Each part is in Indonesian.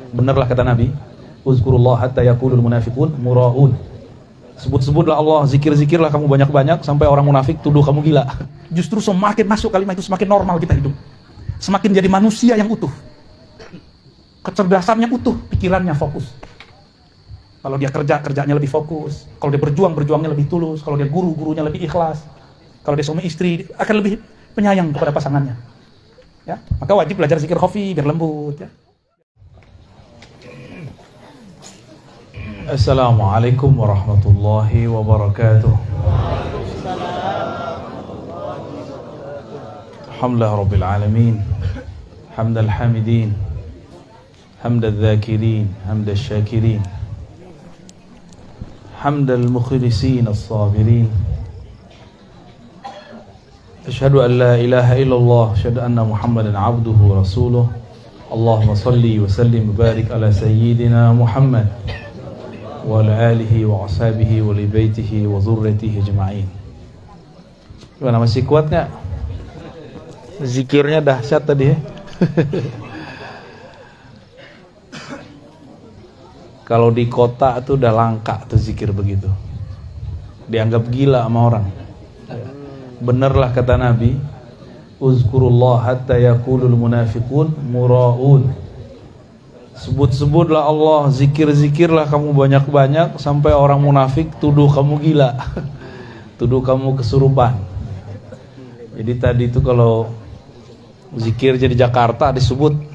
Benarlah kata Nabi, uzkurullah hatta yaqulul munafiqun muraun. Sebut-sebutlah Allah, zikir-zikirlah kamu banyak-banyak sampai orang munafik tuduh kamu gila. Justru semakin masuk kalimat itu semakin normal kita hidup. Semakin jadi manusia yang utuh. Kecerdasannya utuh, pikirannya fokus. Kalau dia kerja, kerjanya lebih fokus. Kalau dia berjuang, berjuangnya lebih tulus. Kalau dia guru, gurunya lebih ikhlas. Kalau dia suami istri, akan lebih penyayang kepada pasangannya. Ya, maka wajib belajar zikir khafi biar lembut. Ya. Assalamualaikum warahmatullahi wabarakatuh. Alhamdulillah rabbil alamin. Hamdal hamidin. Hamdal dzakirin, hamdal syakirin. Hamdal mukhlisin as-sabirin. Asyhadu an la ilaha illallah, asyhadu anna Muhammadan abduhu wa rasuluh. Allahumma salli wa sallim wa barik ala sayyidina Muhammad wa ala alihi wa ashabihi wa li baitihi wa dzurriyyatihi ajma'in. Gimana, masih kuat enggak? Zikirnya dahsyat tadi ya. Kalau di kota tuh udah langka tuh zikir begitu. Dianggap gila sama orang. Benarlah kata Nabi, uzkurullah hatta yaqulul munafiqun muraun. Sebut-sebutlah Allah, zikir-zikirlah kamu banyak-banyak sampai orang munafik tuduh kamu gila. Tuduh kamu kesurupan. Jadi tadi itu kalau zikir jadi Jakarta disebut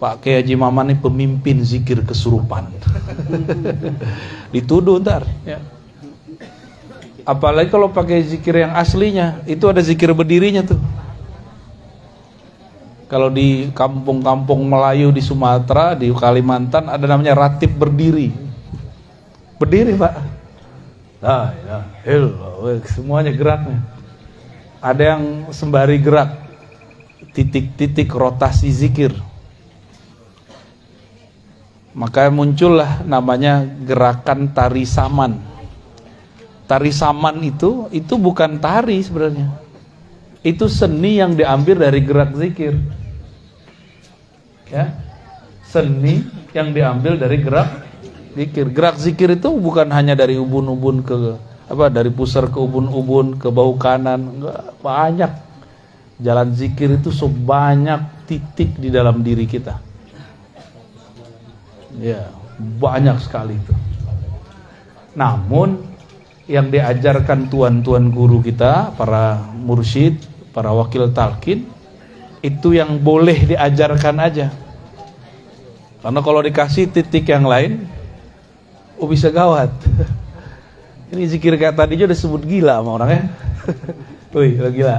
Pak Kiai Haji Maman ini pemimpin zikir kesurupan. Dituduh ntar ya. Apalagi kalau pakai zikir yang aslinya, itu ada zikir berdirinya tuh. Kalau di kampung-kampung Melayu di Sumatera, di Kalimantan ada namanya ratib berdiri. Berdiri, Pak. Nah, ya, semuanya geraknya. Ada yang sembari gerak, titik-titik rotasi zikir. Maka muncullah namanya gerakan tari saman. Tari saman itu bukan tari sebenarnya. Itu seni yang diambil dari gerak zikir. Ya. Seni yang diambil dari gerak zikir. Gerak zikir itu bukan hanya dari ubun-ubun ke dari pusar ke ubun-ubun ke bahu kanan, enggak, banyak. Jalan zikir itu sebanyak titik di dalam diri kita. Ya, banyak sekali itu. Namun yang diajarkan tuan-tuan guru kita, para mursyid, para wakil talqin, itu yang boleh diajarkan aja. Karena kalau dikasih titik yang lain, bisa gawat. Ini zikir kayak tadi aja udah sebut gila sama orang ya. Wih, gila.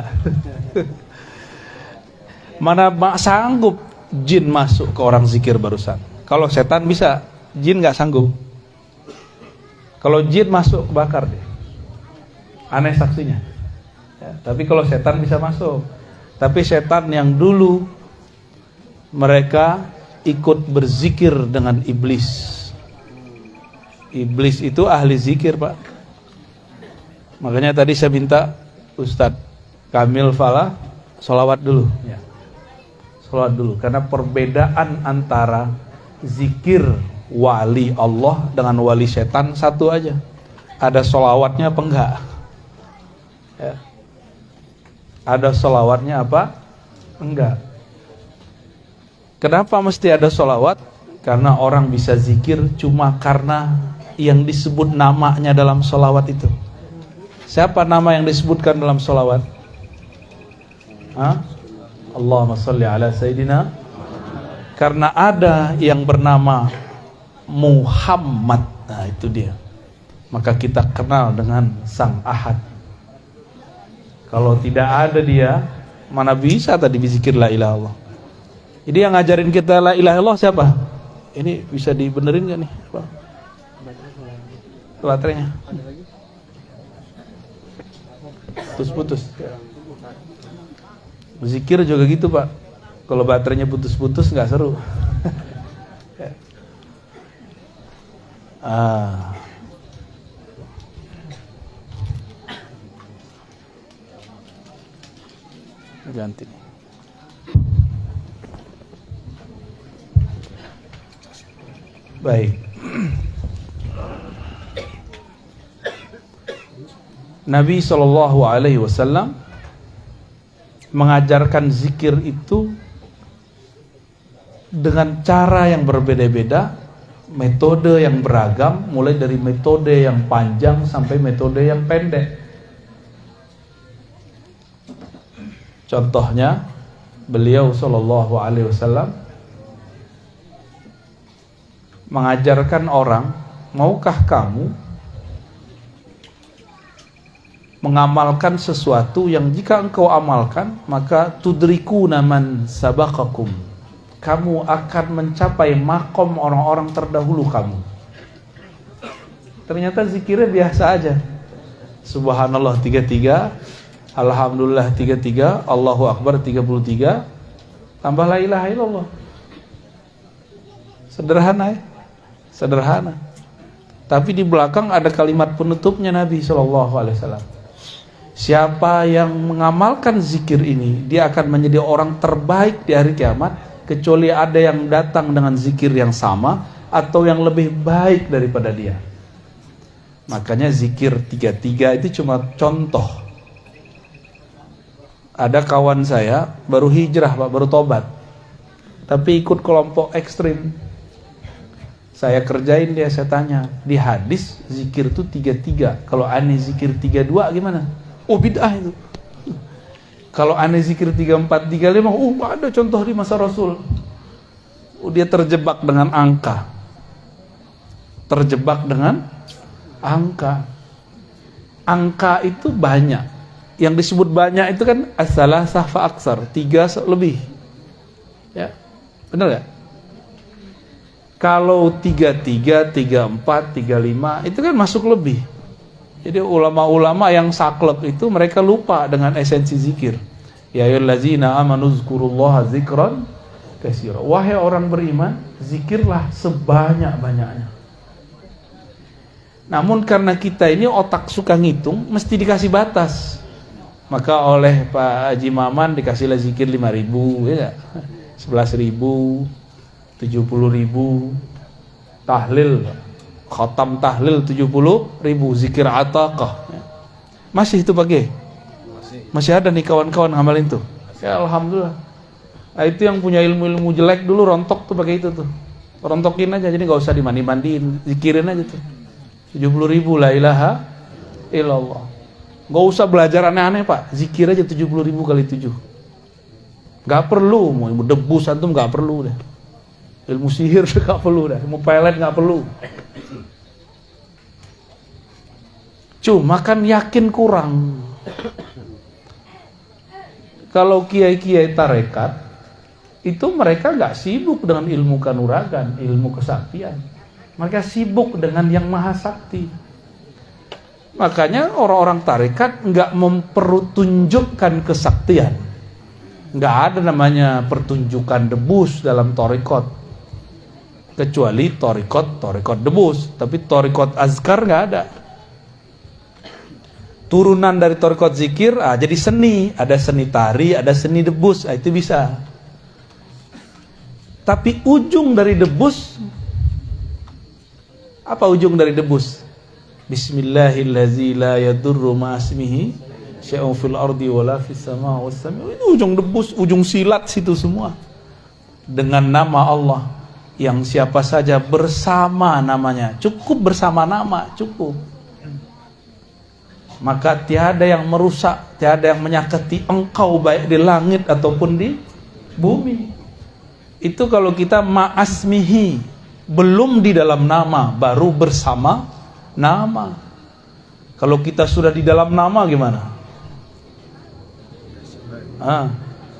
Mana sanggup jin masuk ke orang zikir barusan. Kalau setan bisa, jin nggak sanggup. Kalau jin masuk bakar deh. Aneh saksinya. Ya, tapi kalau setan bisa masuk. Tapi setan yang dulu mereka ikut berzikir dengan iblis. Iblis itu ahli zikir, Pak. Makanya tadi saya minta Ustadz Kamil Falah sholawat dulu. Ya. Sholawat dulu. Karena perbedaan antara zikir wali Allah dengan wali setan satu aja. Ada sholawatnya apa enggak? Ya. Ada sholawatnya apa? Enggak. Kenapa mesti ada sholawat? Karena orang bisa zikir cuma karena yang disebut namanya dalam sholawat itu. Siapa nama yang disebutkan dalam sholawat? Allahumma salli ala Sayyidina. Karena ada yang bernama Muhammad. Nah itu dia. Maka kita kenal dengan Sang Ahad. Kalau tidak ada dia, mana bisa tadi berzikir la ilaha illallah. Jadi yang ngajarin kita la ilaha illallah siapa? Ini bisa dibenerin gak nih? Baterainya putus-putus. Zikir juga gitu, Pak. Kalau baterainya putus-putus nggak seru. Ganti nih. Baik. Nabi SAW mengajarkan zikir itu dengan cara yang berbeda-beda, metode yang beragam, mulai dari metode yang panjang sampai metode yang pendek. Contohnya, beliau SAW mengajarkan orang, maukah kamu mengamalkan sesuatu yang jika engkau amalkan maka tudriku naman sabaqakum, kamu akan mencapai makom orang-orang terdahulu kamu. Ternyata zikirnya biasa aja, subhanallah 33, alhamdulillah 33, Allahu akbar 33, tambah la ilaha illallah. Sederhana ya, sederhana. Tapi di belakang ada kalimat penutupnya Nabi SAW. Siapa yang mengamalkan zikir ini, dia akan menjadi orang terbaik di hari kiamat, kecuali ada yang datang dengan zikir yang sama atau yang lebih baik daripada dia. Makanya zikir 33 itu cuma contoh. Ada kawan saya baru hijrah Pak, baru tobat, tapi ikut kelompok ekstrim. Saya kerjain dia, saya tanya, di hadis zikir itu 33, kalau aneh zikir 32 gimana? Oh bid'ah itu. Kalau aneh zikir 34, 35, ada contoh di masa Rasul. Dia terjebak dengan angka. Terjebak dengan angka. Angka itu banyak. Yang disebut banyak itu kan as-salasah fa aksar, 3 lebih. Ya. Benar gak? Kalau 33, 34, 35 itu kan masuk lebih. Jadi ulama-ulama yang saklek itu mereka lupa dengan esensi zikir. Ya ayyuhallazina amanu zkurullaha dzikran katsira. Wahai orang beriman, zikirlah sebanyak-banyaknya. Namun karena kita ini otak suka ngitung, mesti dikasih batas. Maka oleh Pak Haji Maman dikasihlah zikir 5.000, ya 11.000, 70.000, tahlil, khatam tahlil 70.000, zikir ataqah. Masih itu pakai? Masih ada nih kawan-kawan ngamalin tuh. Ya alhamdulillah. Nah, itu yang punya ilmu-ilmu jelek dulu rontok tuh pakai itu tuh. Rontokin aja, jadi nggak usah dimandi-mandiin, zikirin aja tuh. 70.000 la ilaha illallah. Nggak usah belajar aneh-aneh Pak, zikir aja 70.000 kali 7. Nggak perlu, mau ilmu debus antum nggak perlu deh. Ilmu sihir nggak perlu dah, ilmu pelet nggak perlu. Cuma kan yakin kurang. Kalau kiai-kiai tarekat itu mereka nggak sibuk dengan ilmu kanuragan, ilmu kesaktian. Mereka sibuk dengan yang maha sakti. Makanya orang-orang tarekat nggak mempertunjukkan kesaktian. Nggak ada namanya pertunjukan debus dalam tarekat. Kecuali torikot debus, tapi torikot azkar nggak ada. Turunan dari torikot zikir, jadi seni, ada seni tari, ada seni debus, itu bisa. Tapi ujung dari debus, apa ujung dari debus? Bismillahirrahmanirrahim, la yadurru ma'asmihi syai'un fil ardi wala fis sama was sami. Itu ujung debus, ujung silat situ semua. Dengan nama Allah yang siapa saja bersama namanya, cukup bersama nama, cukup. Maka tiada yang merusak, tiada yang menyakiti engkau baik di langit ataupun di bumi. Itu kalau kita ma'asmihi, belum di dalam nama, baru bersama nama. Kalau kita sudah di dalam nama gimana?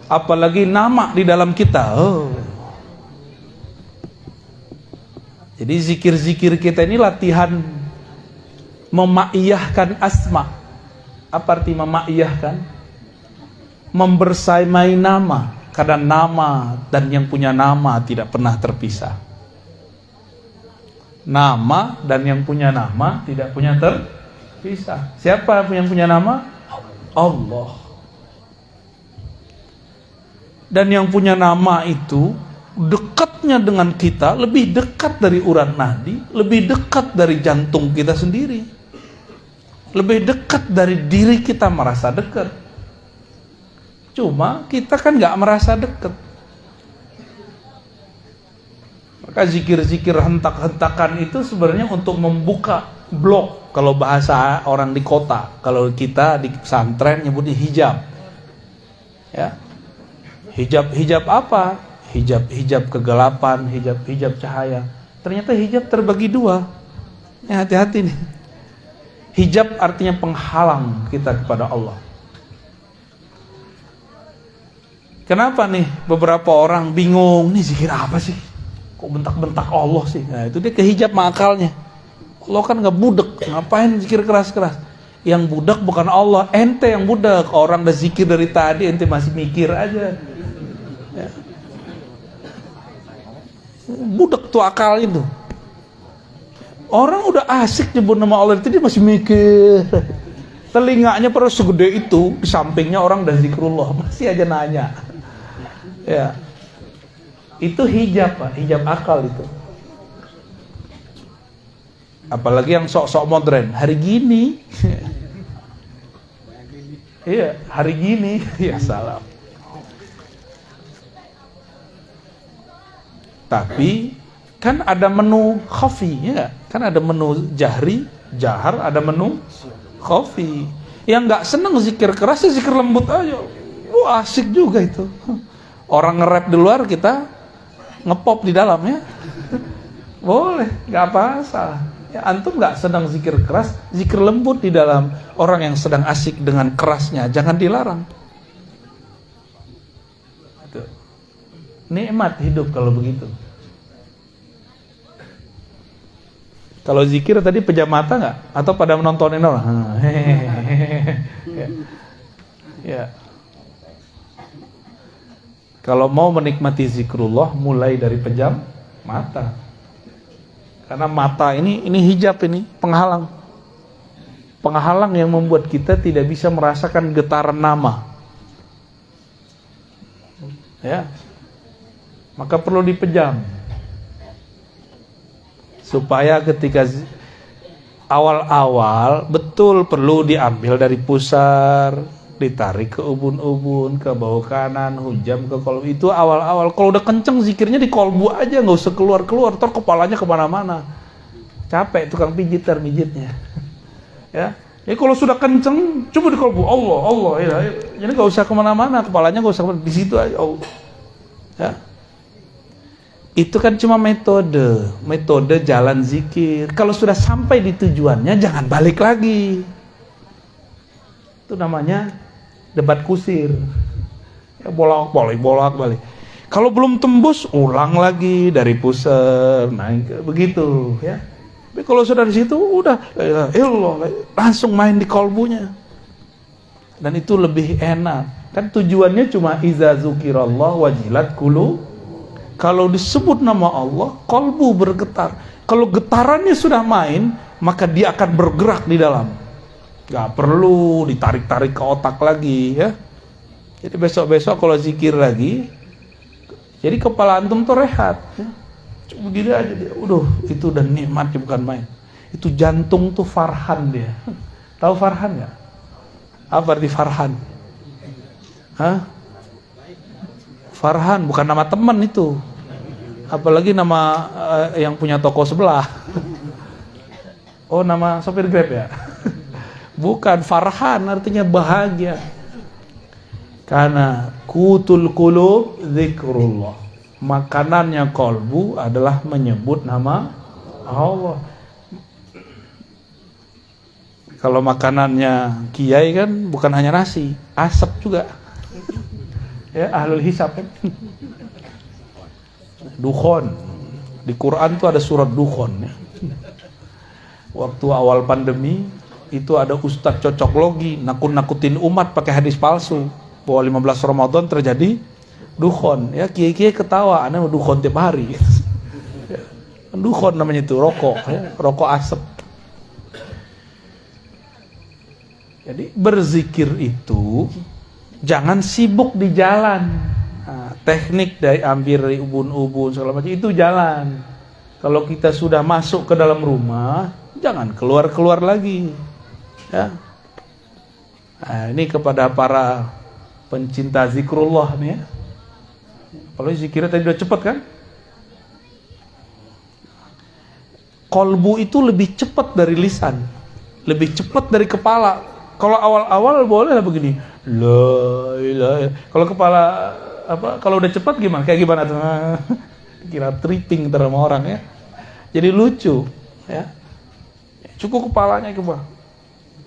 Apalagi nama di dalam kita. Jadi zikir-zikir kita ini latihan memaiyahkan asma. Apa arti memaiyahkan? Membersamai nama. Karena nama dan yang punya nama tidak pernah terpisah. Nama dan yang punya nama tidak punya terpisah. Siapa yang punya nama? Allah. Dan yang punya nama itu dekatnya dengan kita lebih dekat dari urat nadi, lebih dekat dari jantung kita sendiri, lebih dekat dari diri kita merasa dekat. Cuma kita kan nggak merasa dekat. Maka zikir-zikir hentak-hentakan itu sebenarnya untuk membuka blok, kalau bahasa orang di kota. Kalau kita di pesantren nyebutnya hijab. Ya. Hijab apa? Hijab kegelapan, hijab cahaya. Ternyata hijab terbagi dua. Ya, hati-hati nih. Hijab artinya penghalang kita kepada Allah. Kenapa nih beberapa orang bingung, nih zikir apa sih? Kok bentak-bentak Allah sih? Nah, itu dia kehijab akalnya. Allah kan gak budek, ngapain zikir keras-keras? Yang budak bukan Allah, ente yang budak. Orang udah zikir dari tadi, ente masih mikir aja. Ya. Budak tuh akal itu. Orang udah asik nyebut nama Allah itu dia masih mikir. Telinganya perlu segede itu, di sampingnya orang udah zikrullah, masih aja nanya. Ya. Itu hijab, Pak, hijab akal itu. Apalagi yang sok-sok modern, hari gini. Iya, hari gini. Ya salam. Tapi kan ada menu khafi, ya? Kan ada menu jahri, jahar, ada menu khafi. Yang nggak seneng zikir keras, ya zikir lembut aja. Wah, asik juga itu. Orang nge-rap di luar, kita ngepop di dalam, ya. Boleh, nggak apa-apa. Ya, antum nggak sedang zikir keras, zikir lembut di dalam. Orang yang sedang asik dengan kerasnya, jangan dilarang. Itu. Nikmat hidup kalau begitu. Kalau zikir tadi pejam mata nggak? Atau pada menontonin orang? Ya. Kalau mau menikmati zikrullah, mulai dari pejam mata. Karena mata ini hijab, ini penghalang. Penghalang yang membuat kita tidak bisa merasakan getaran nama. Ya. Maka perlu dipejam. Supaya ketika awal-awal betul perlu diambil dari pusar, ditarik ke ubun-ubun, ke bawah kanan, hujam ke kolbu. Itu awal-awal. Kalau udah kenceng zikirnya di kolbu aja, nggak usah keluar-keluar. Ntar kepalanya kemana-mana. Capek tukang mijitnya. Ya. Jadi kalau sudah kenceng, coba di kolbu. Allah. Ya. Jadi nggak usah kemana-mana, kepalanya nggak usah di situ aja. Allah. Ya. Itu kan cuma metode jalan zikir. Kalau sudah sampai di tujuannya, jangan balik lagi. Itu namanya debat kusir. Ya, bolak-balik. Kalau belum tembus, ulang lagi dari pusar, naik begitu, ya. Tapi kalau sudah di situ, udah langsung main di kolbunya. Dan itu lebih enak. Kan tujuannya cuma iza zukirallah wajilat qulub. Kalau disebut nama Allah, kolbu bergetar. Kalau getarannya sudah main, maka dia akan bergerak di dalam. Gak perlu ditarik-tarik ke otak lagi, ya. Jadi besok-besok kalau zikir lagi, jadi kepala antum tuh rehat, ya. Cuma begini aja dia. Itu udah nikmatnya bukan main. Itu jantung tuh Farhan dia. Tahu Farhan nggak? Apa arti Farhan? Hah? Farhan bukan nama teman itu. Apalagi nama yang punya toko sebelah. Oh, nama sopir Grab ya? Bukan, Farhan artinya bahagia. Karena kutul qulub zikrullah. Makanannya kolbu adalah menyebut nama Allah. Kalau makanannya kiai kan bukan hanya nasi, asap juga. Ya, ahlul hisab kan. Dukhon. Di Quran tuh ada surat Dukhon, ya. Waktu awal pandemi itu ada ustadz cocok logi nakut-nakutin umat pakai hadis palsu bahwa 15 Ramadan terjadi dukhon, ya. Kiai-kiai ketawa, aneh dukhon tiap hari. Dukhon namanya itu, rokok, ya. Rokok asap. Jadi berzikir itu jangan sibuk di jalan. Nah, teknik dari ambil dari ubun-ubun segala macam itu jalan. Kalau kita sudah masuk ke dalam rumah, jangan keluar-keluar lagi. Ya. Nah, ini kepada para pencinta zikrullah nih ya. Kalau zikirnya tadi udah cepat kan? Kolbu itu lebih cepat dari lisan, lebih cepat dari kepala. Kalau awal-awal boleh lah begini, la ilaha. Kalau kepala kalau udah cepat gimana? Kayak gimana tuh? Kira tripping sama orang ya. Jadi lucu ya. Cukup kepalanya ke bawah.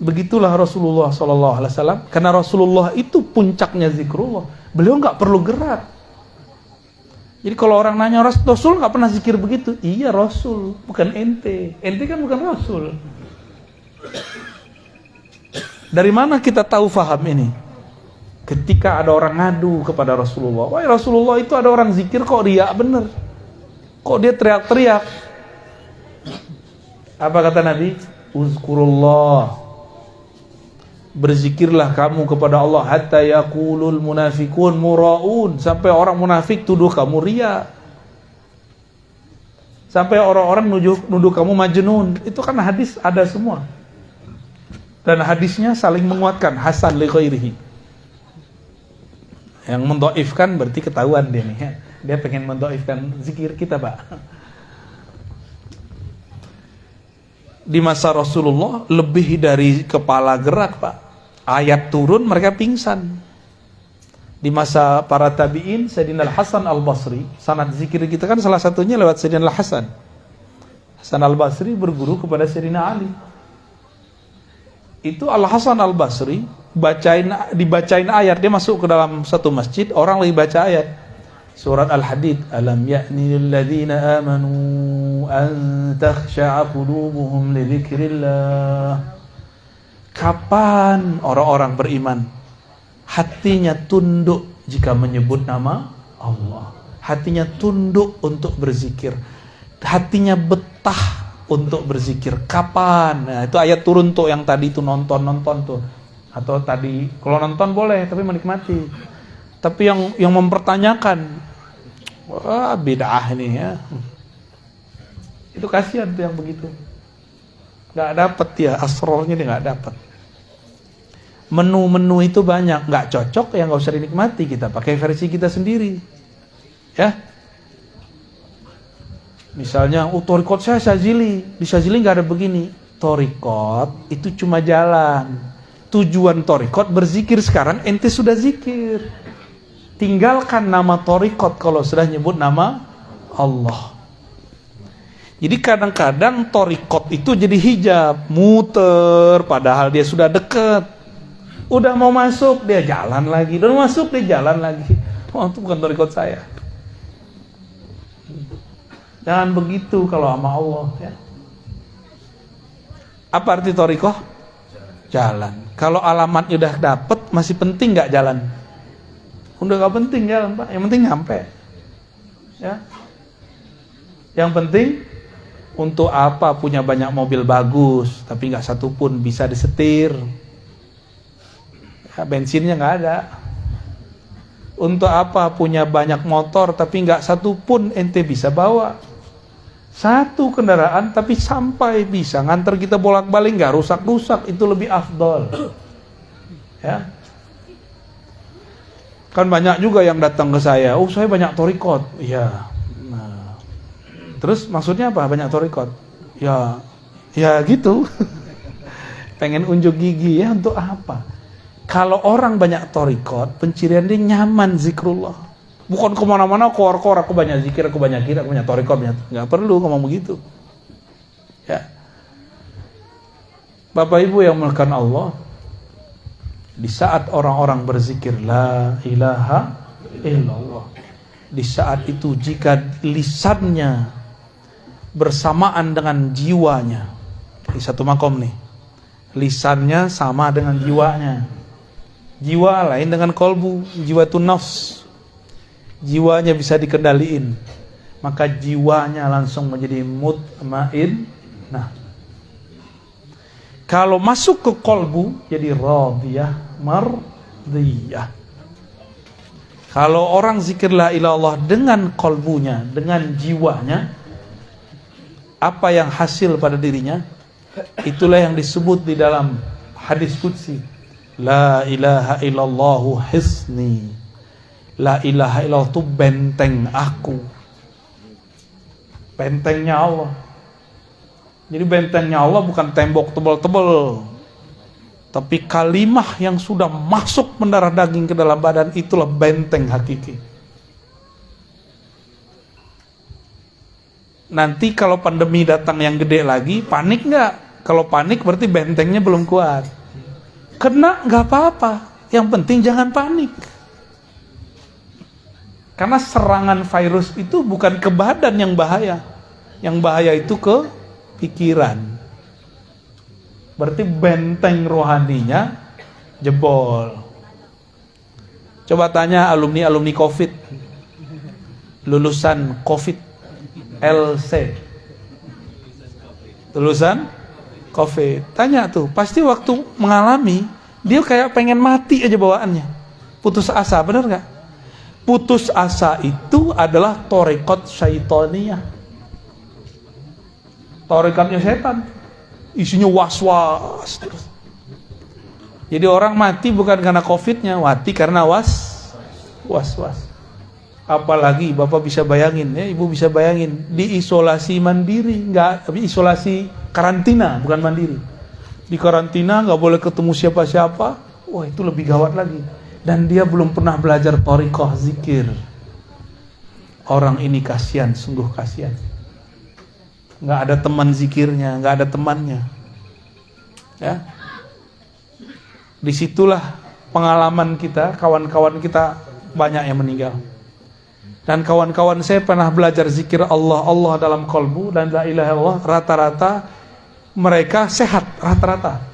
Begitulah Rasulullah SAW. Karena Rasulullah itu puncaknya zikrullah. Beliau nggak perlu gerak. Jadi kalau orang nanya Rasul nggak pernah zikir begitu. Iya Rasul, bukan ente. Ente kan bukan Rasul. Dari mana kita tahu faham ini? Ketika ada orang ngadu kepada Rasulullah, wah Rasulullah itu ada orang zikir kok riak bener, kok dia teriak-teriak. Apa kata Nabi? Uzkurullah, berzikirlah kamu kepada Allah hatta yaqulul munafiqun muraun, sampai orang munafik tuduh kamu riak, sampai orang-orang nuduh kamu majnun. Itu kan hadis ada semua, dan hadisnya saling menguatkan, hasan li ghairihi. Yang mendoifkan berarti ketahuan dia nih ya. Dia pengen mendoifkan zikir kita, Pak. Di masa Rasulullah lebih dari kepala gerak, Pak. Ayat turun mereka pingsan. Di masa para tabi'in, Sayyidina Al-Hasan Al-Basri, sanad zikir kita kan salah satunya lewat Sayyidina Al-Hasan. Hasan Al-Basri berguru kepada Sayyidina Ali. Itu Al-Hasan Al-Basri dibacain ayat, dia masuk ke dalam satu masjid, orang lagi baca ayat surat Al-Hadid, alam ya'ni lilladzina amanu an takhsha'a qulubuhum li dzikrillah. Kapan orang-orang beriman hatinya tunduk jika menyebut nama Allah, hatinya tunduk untuk berzikir, hatinya betah untuk berzikir? Kapan? Nah, itu ayat turun tuh yang tadi itu nonton tuh. Atau tadi kalau nonton boleh tapi menikmati. Tapi yang mempertanyakan, wah bid'ah ini ya. Itu kasihan tuh yang begitu. Enggak dapat ya, asrornya dia enggak dapat. Menu-menu itu banyak, enggak cocok ya enggak usah dinikmati, kita pakai versi kita sendiri. Ya. Misalnya, torikot saya Syazili. Di Syazili nggak ada begini. Torikot itu cuma jalan. Tujuan torikot berzikir. Sekarang ente sudah zikir. Tinggalkan nama torikot kalau sudah nyebut nama Allah. Jadi kadang-kadang torikot itu jadi hijab, muter, padahal dia sudah dekat. Udah mau masuk dia jalan lagi, udah masuk dia jalan lagi. Oh, itu bukan torikot saya. Jangan begitu kalau sama Allah ya. Apa arti thariqah? Jalan. Kalau alamatnya udah dapet, masih penting nggak jalan? Udah nggak penting jalan, Pak. Yang penting nyampe. Ya. Yang penting, untuk apa punya banyak mobil bagus tapi nggak satu pun bisa disetir? Ya, bensinnya nggak ada. Untuk apa punya banyak motor tapi nggak satu pun ente bisa bawa? Satu kendaraan tapi sampai bisa nganter kita bolak-balik, nggak rusak-rusak, itu lebih afdol. Ya. Kan banyak juga yang datang ke saya, oh saya banyak thariqat. Iya. Nah. Terus maksudnya apa banyak thariqat? Ya gitu. Pengen unjuk gigi ya, untuk apa? Kalau orang banyak thariqat, pencirian dia nyaman zikrullah. Bukan kemana-mana kor-kor, aku banyak zikir, aku banyak kira, aku banyak thariqat, nggak perlu ngomong begitu. Ya. Bapak Ibu yang melakukan Allah, di saat orang-orang berzikir la ilaha illallah, di saat itu jika lisannya bersamaan dengan jiwanya, di satu makom nih, lisannya sama dengan jiwanya, jiwa lain dengan kolbu, jiwa itu nafs, jiwanya bisa dikendaliin, maka jiwanya langsung menjadi mutmain. Nah, kalau masuk ke kolbu jadi radiyah, mardiyah. Kalau orang zikir la ilaha illallah dengan kolbunya, dengan jiwanya, apa yang hasil pada dirinya, itulah yang disebut di dalam hadis qudsi, la ilaha illallahu hisni. La ilaha illallah itu benteng aku, bentengnya Allah. Jadi bentengnya Allah bukan tembok tebal-tebal, tapi kalimah yang sudah masuk mendarah daging ke dalam badan, itulah benteng hakiki. Nanti kalau pandemi datang yang gede lagi, panik nggak? Kalau panik berarti bentengnya belum kuat. Kena nggak apa-apa, yang penting jangan panik. Karena serangan virus itu bukan ke badan yang bahaya. Yang bahaya itu ke pikiran. Berarti benteng rohaninya jebol. Coba tanya alumni COVID, lulusan COVID LC, lulusan COVID, tanya tuh, pasti waktu mengalami dia kayak pengen mati aja bawaannya, putus asa, benar nggak? Putus asa itu adalah torekot syaitoniyah, torekotnya setan, isinya was-was terus. Jadi orang mati bukan karena COVID-nya, mati karena was-was. Apalagi Bapak bisa bayangin ya, Ibu bisa bayangin, di isolasi mandiri, enggak, tapi isolasi karantina, bukan mandiri. Di karantina nggak boleh ketemu siapa-siapa, wah itu lebih gawat lagi. Dan dia belum pernah belajar thariqah zikir. Orang ini kasihan, sungguh kasihan. Nggak ada teman zikirnya, nggak ada temannya. Ya, disitulah pengalaman kita, kawan-kawan kita banyak yang meninggal. Dan kawan-kawan saya pernah belajar zikir Allah, Allah dalam kolbu dan la ilaha illallah, rata-rata mereka sehat, rata-rata.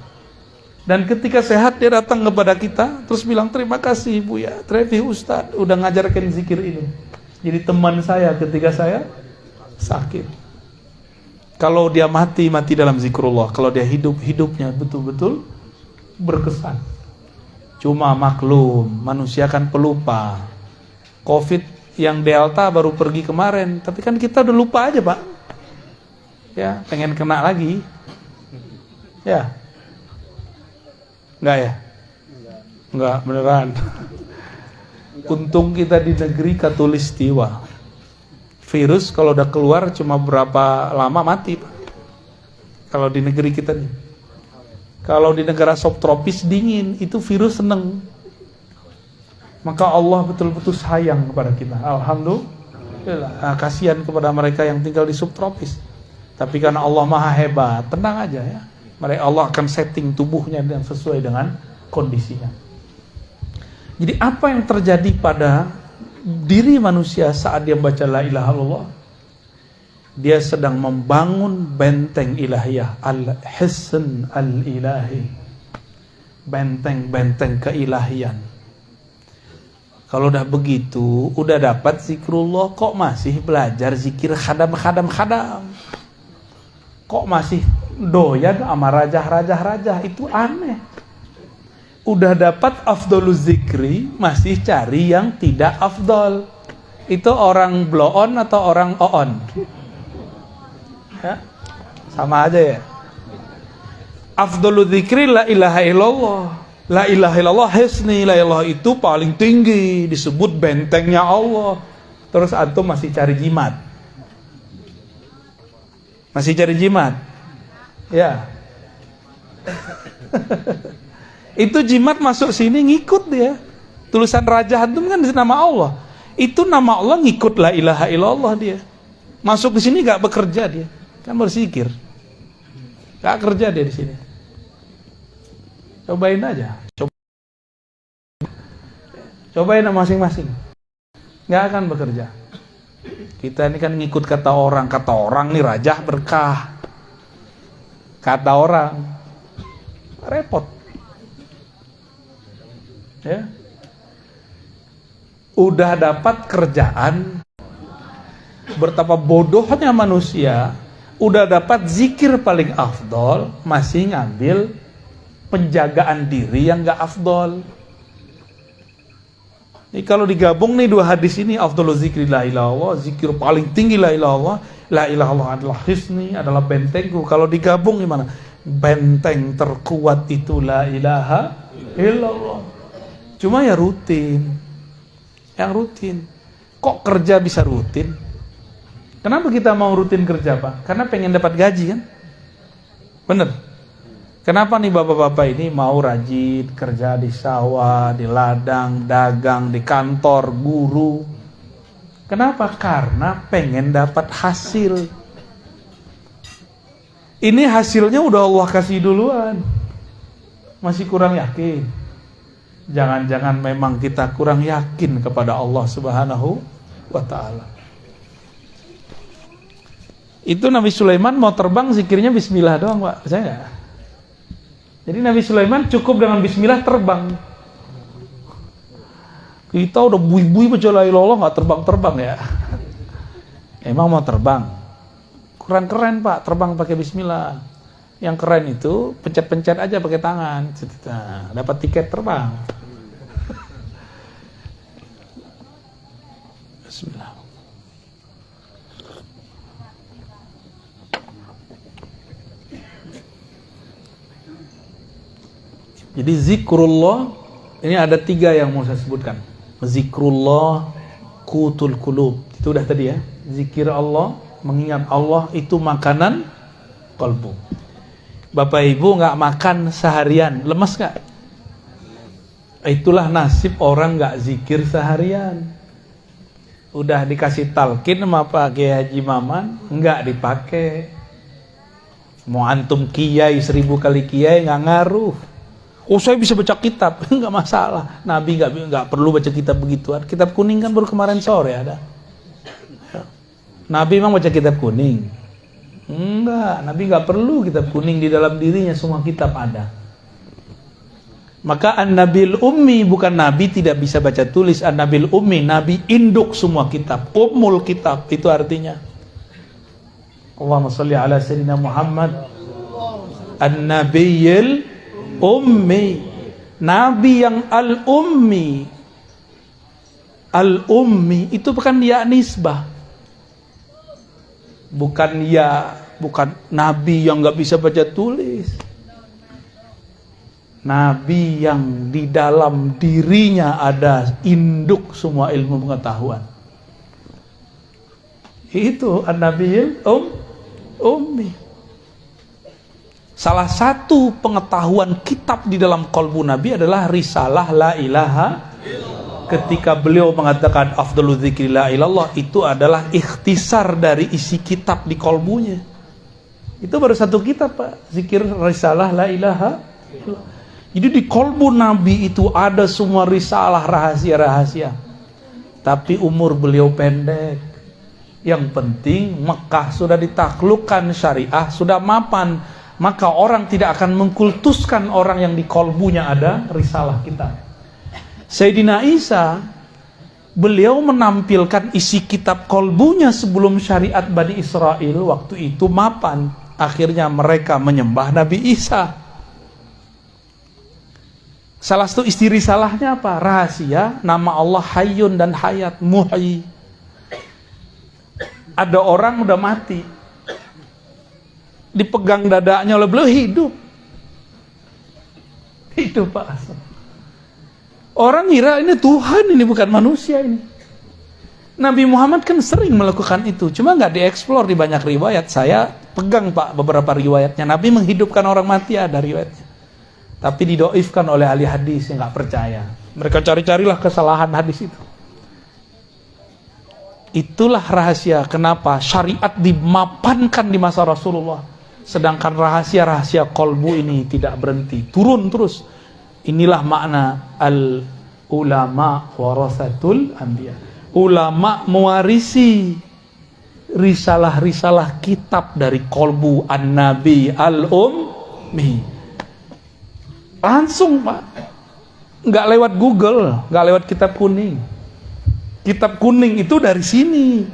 Dan ketika sehat dia datang kepada kita, terus bilang terima kasih Ibu ya, terima kasih Ustaz, udah ngajarkan zikir ini. Jadi teman saya ketika saya sakit. Kalau dia mati, mati dalam zikrullah. Kalau dia hidup, hidupnya betul-betul berkesan. Cuma maklum, manusia kan pelupa. COVID yang Delta baru pergi kemarin, tapi kan kita udah lupa aja Pak. Ya, pengen kena lagi. Ya. Enggak ya? Enggak, beneran. Untung kita di negeri Katulistiwa. Virus kalau udah keluar cuma berapa lama mati Pak. Kalau di negeri kita nih. Kalau di negara subtropis dingin, itu virus seneng. Maka Allah betul-betul sayang kepada kita. Alhamdulillah. Nah, kasihan kepada mereka yang tinggal di subtropis. Tapi karena Allah Maha Hebat, tenang aja ya. Mereka Allah akan setting tubuhnya dan sesuai dengan kondisinya. Jadi apa yang terjadi pada diri manusia saat dia membaca la ilaha illallah? Dia sedang membangun benteng ilahiyah, al-hisn al-ilahi, benteng-benteng keilahian. Kalau udah begitu, udah dapat zikrullah, kok masih belajar zikir khadam. Kok masih doyan sama rajah-rajah, itu aneh. Udah dapat afdoluz zikri, masih cari yang tidak afdol. Itu orang blow on atau orang on? Ya, sama aja ya. Afdoluz zikri la ilaha illallah. La ilaha illallah hisni, la ilaha itu paling tinggi, disebut bentengnya Allah. Terus antum masih cari jimat. Masih cari jimat. Ya. Itu jimat masuk sini ngikut dia. Tulisan Raja antum kan nama Allah. Itu nama Allah ngikut la ilaha illallah dia. Masuk di sini gak bekerja dia. Kan berzikir. Gak kerja dia di sini. Cobain aja. Cobain masing-masing. Gak akan bekerja. Kita ini kan ngikut kata orang nih rajah berkah. Kata orang repot. Ya. Udah dapat kerjaan, betapa bodohnya manusia, udah dapat zikir paling afdol, masih ngambil penjagaan diri yang gak afdol. Ini kalau digabung nih dua hadis ini, afdhalul zikri la ilaha illallah, zikir paling tinggi la ilaha illallah, la ilaha illallah adalah hisni, adalah bentengku. Kalau digabung gimana? Benteng terkuat itu la ilaha illallah. Cuma ya rutin. Yang rutin. Kok kerja bisa rutin? Kenapa kita mau rutin kerja, Pak? Karena pengen dapat gaji kan? Bener. Kenapa nih bapak-bapak ini mau rajin kerja di sawah, di ladang, dagang, di kantor, guru? Kenapa? Karena pengen dapat hasil. Ini hasilnya udah Allah kasih duluan. Masih kurang yakin? Jangan-jangan memang kita kurang yakin kepada Allah Subhanahu wa ta'ala. Itu Nabi Sulaiman mau terbang zikirnya bismillah doang, Pak. Percaya nggak? Jadi Nabi Sulaiman cukup dengan bismillah terbang. Kita udah bui-bui baca la ilaha illallah nggak terbang-terbang ya. Emang mau terbang? Kurang keren, Pak, terbang pakai bismillah. Yang keren itu pencet-pencet aja pakai tangan. Nah, dapat tiket terbang. Bismillah. Jadi zikrullah ini ada 3 yang mau saya sebutkan. Zikrullah qutul qulub. Itu udah tadi ya. Zikir Allah, mengingat Allah itu makanan kalbu. Bapak Ibu nggak makan seharian, lemes nggak? Itulah nasib orang nggak zikir seharian. Udah dikasih talqin sama Pak Kiai Haji Maman, nggak dipakai. Mau antum kiai 1000 kali kiai nggak ngaruh. Oh, saya bisa baca kitab, nggak masalah. Nabi nggak perlu baca kitab begituan. Kitab kuning kan baru kemarin sore ada. Nabi memang baca kitab kuning? Enggak, Nabi nggak perlu kitab kuning, di dalam dirinya semua kitab ada. Maka an-nabil ummi bukan Nabi tidak bisa baca tulis, an-nabil ummi, Nabi induk semua kitab, ummul kitab, itu artinya. Allahumma sholli ala sayyidina Muhammad. An-nabiyil ummi, Nabi yang al-ummi. Al-ummi itu bukan ya nisbah, bukan Nabi yang nggak bisa baca tulis. Nabi yang di dalam dirinya ada induk semua ilmu pengetahuan. Itu an-nabiyil ummi. Salah satu pengetahuan kitab di dalam qalbu Nabi adalah risalah la ilaha. Ketika beliau mengatakan afdhalu dzikri la ilallah, itu adalah ikhtisar dari isi kitab di qalbunya. Itu baru satu kitab, Pak, zikir risalah la ilaha. Jadi di qalbu Nabi itu ada semua risalah, rahasia-rahasia. Tapi umur beliau pendek. Yang penting Mekah sudah ditaklukkan, syariah sudah mapan. Maka orang tidak akan mengkultuskan orang yang di kolbunya ada risalah kita. Sayyidina Isa, beliau menampilkan isi kitab kolbunya sebelum syariat Bani Israel waktu itu mapan. Akhirnya mereka menyembah Nabi Isa. Salah satu isi risalahnya apa? Rahasia, nama Allah Hayyun dan Hayat, Muhyi. Ada orang udah mati, dipegang dadanya oleh beliau, hidup. Hidup, Pak. Orang ngira ini Tuhan, ini bukan manusia ini. Nabi Muhammad kan sering melakukan itu, cuma nggak dieksplor di banyak riwayat. Saya pegang, Pak, beberapa riwayatnya. Nabi menghidupkan orang mati, ada riwayatnya. Tapi didoifkan oleh ahli hadis yang nggak percaya. Mereka cari-carilah kesalahan hadis itu. Itulah rahasia kenapa syariat dimapankan di masa Rasulullah. Sedangkan rahasia-rahasia kolbu ini tidak berhenti, turun terus. Inilah makna al-ulama warasatul anbiya. Ulama mewarisi risalah-risalah kitab dari kolbu an-nabi al-ummi. Langsung, Pak. Nggak lewat Google, nggak lewat kitab kuning. Kitab kuning itu dari sini,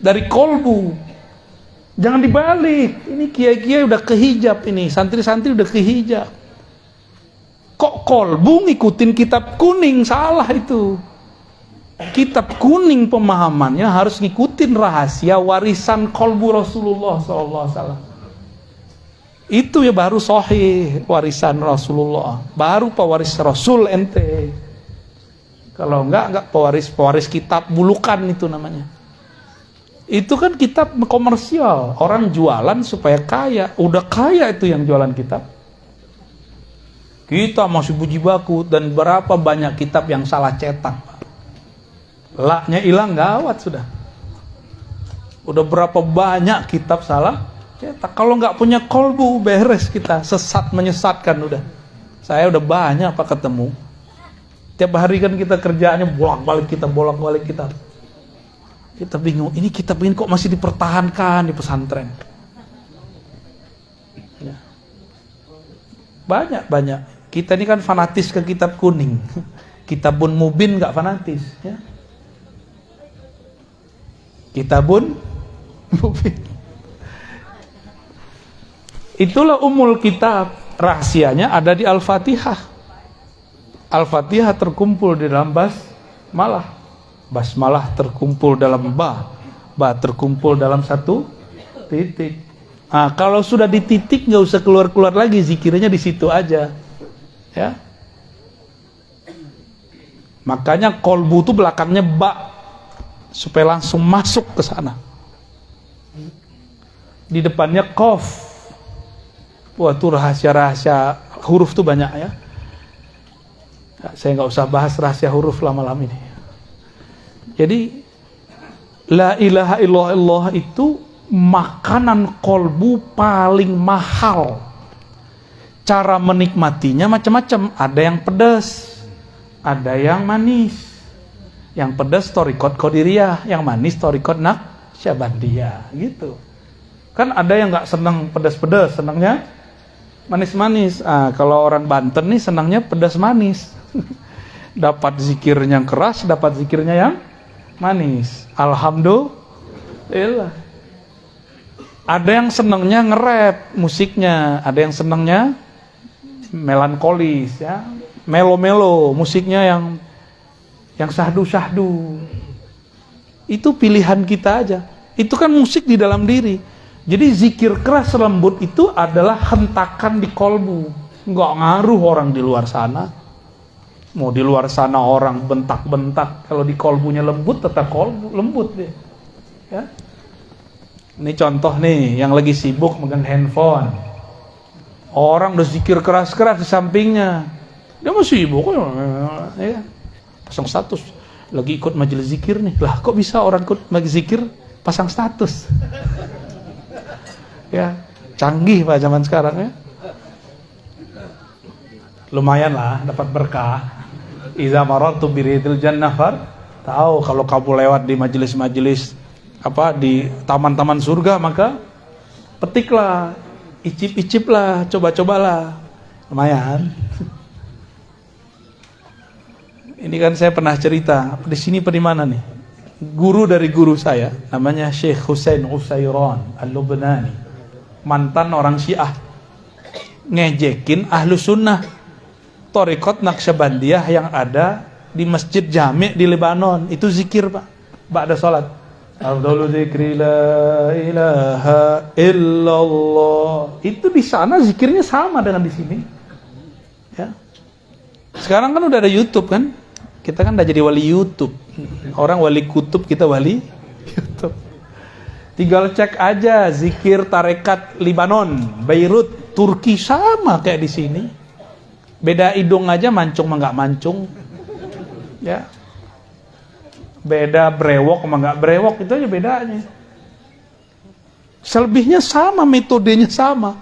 dari kolbu. Jangan dibalik. Ini kiai-kiai udah kehijab ini, santri-santri udah kehijab. Kok kolbu ngikutin kitab kuning? Salah itu. kitab kuning pemahamannya harus ngikutin rahasia warisan kolbu Rasulullah SAW. Itu ya baru sahih warisan Rasulullah, baru pewaris Rasul ente. Kalau enggak pewaris kitab bulukan itu namanya. Itu kan kitab komersial, orang jualan supaya kaya. Udah kaya itu yang jualan kitab. Kita masih puji baku, dan berapa banyak kitab yang salah cetak. Laknya hilang gawat sudah. Udah berapa banyak kitab salah cetak. Kalau nggak punya kolbu, beres kita, sesat menyesatkan udah. Saya udah banyak ketemu. Tiap hari kan kita kerjaannya bolak-balik kita. Kita bingung, ini kitab ini kok masih dipertahankan di pesantren. Ya. Banyak. Kita ini kan fanatis ke kitab kuning. Kitabun Mubin nggak fanatis. Ya. Kitabun Mubin. Itulah umul kitab. Rahasianya ada di Al-Fatihah. Al-Fatihah terkumpul di dalam basmalah. Basmalah terkumpul dalam ba. Ba terkumpul dalam satu titik. Nah, kalau sudah di titik nggak usah keluar-keluar lagi, zikirnya di situ aja. Ya. Makanya kolbu itu belakangnya ba, supaya langsung masuk ke sana. Di depannya qaf. Wah, itu rahasia-rahasia huruf tuh banyak ya. Saya nggak usah bahas rahasia huruf lama-lama ini. Jadi la ilaha illallah itu makanan kolbu paling mahal. Cara menikmatinya macam-macam. Ada yang pedas, ada yang manis. Yang pedas thariqat qadiriyah, yang manis thariqat naqsyabandiyah, gitu. Kan ada yang nggak senang pedas-pedas, senangnya manis-manis. Kalau orang Banten nih senangnya pedas manis. Dapat zikirnya yang keras, dapat zikirnya yang manis. Alhamdulillah. Ada yang senangnya nge-rap musiknya, ada yang senangnya melankolis ya, melo-melo musiknya yang syahdu-syahdu. Itu pilihan kita aja. Itu kan musik di dalam diri. Jadi zikir keras lembut itu adalah hentakan di kolbu. Nggak ngaruh orang di luar sana. Mau di luar sana orang bentak-bentak, kalau di kolbunya lembut tetap kolbu lembut deh. Ya. Ini contoh nih yang lagi sibuk megang handphone. Orang udah zikir keras-keras di sampingnya, dia masih sibuk ya. Pasang status lagi ikut majelis zikir nih. Lah kok bisa orang ikut majelis zikir pasang status? Ya, canggih Pak zaman sekarang ya. Lumayan lah dapat berkah. Iza marartu biridil jannah tahu kalau kamu lewat di majelis-majelis di taman-taman surga, maka petiklah, icip-iciplah, coba-cobalah. Lumayan. Ini kan saya pernah cerita di sini di mana nih? Guru dari guru saya namanya Syekh Husain Usairan Al-Lubnani. Mantan orang Syiah, ngejekin ahlu sunnah thariqat Naqsyabandiyah yang ada di Masjid Jami' di Lebanon. Itu zikir Pak, ba'da salat. Afdalu dzikri la ilaha illallah. Itu di sana zikirnya sama dengan di sini. Ya. Sekarang kan udah ada YouTube kan? Kita kan udah jadi wali YouTube. Orang wali kutub, kita wali YouTube. Tinggal cek aja zikir tarekat Libanon, Beirut, Turki sama kayak di sini. Beda hidung aja, mancung sama nggak mancung. Ya. Beda brewok sama nggak brewok, itu aja bedanya. Selebihnya sama, metodenya sama.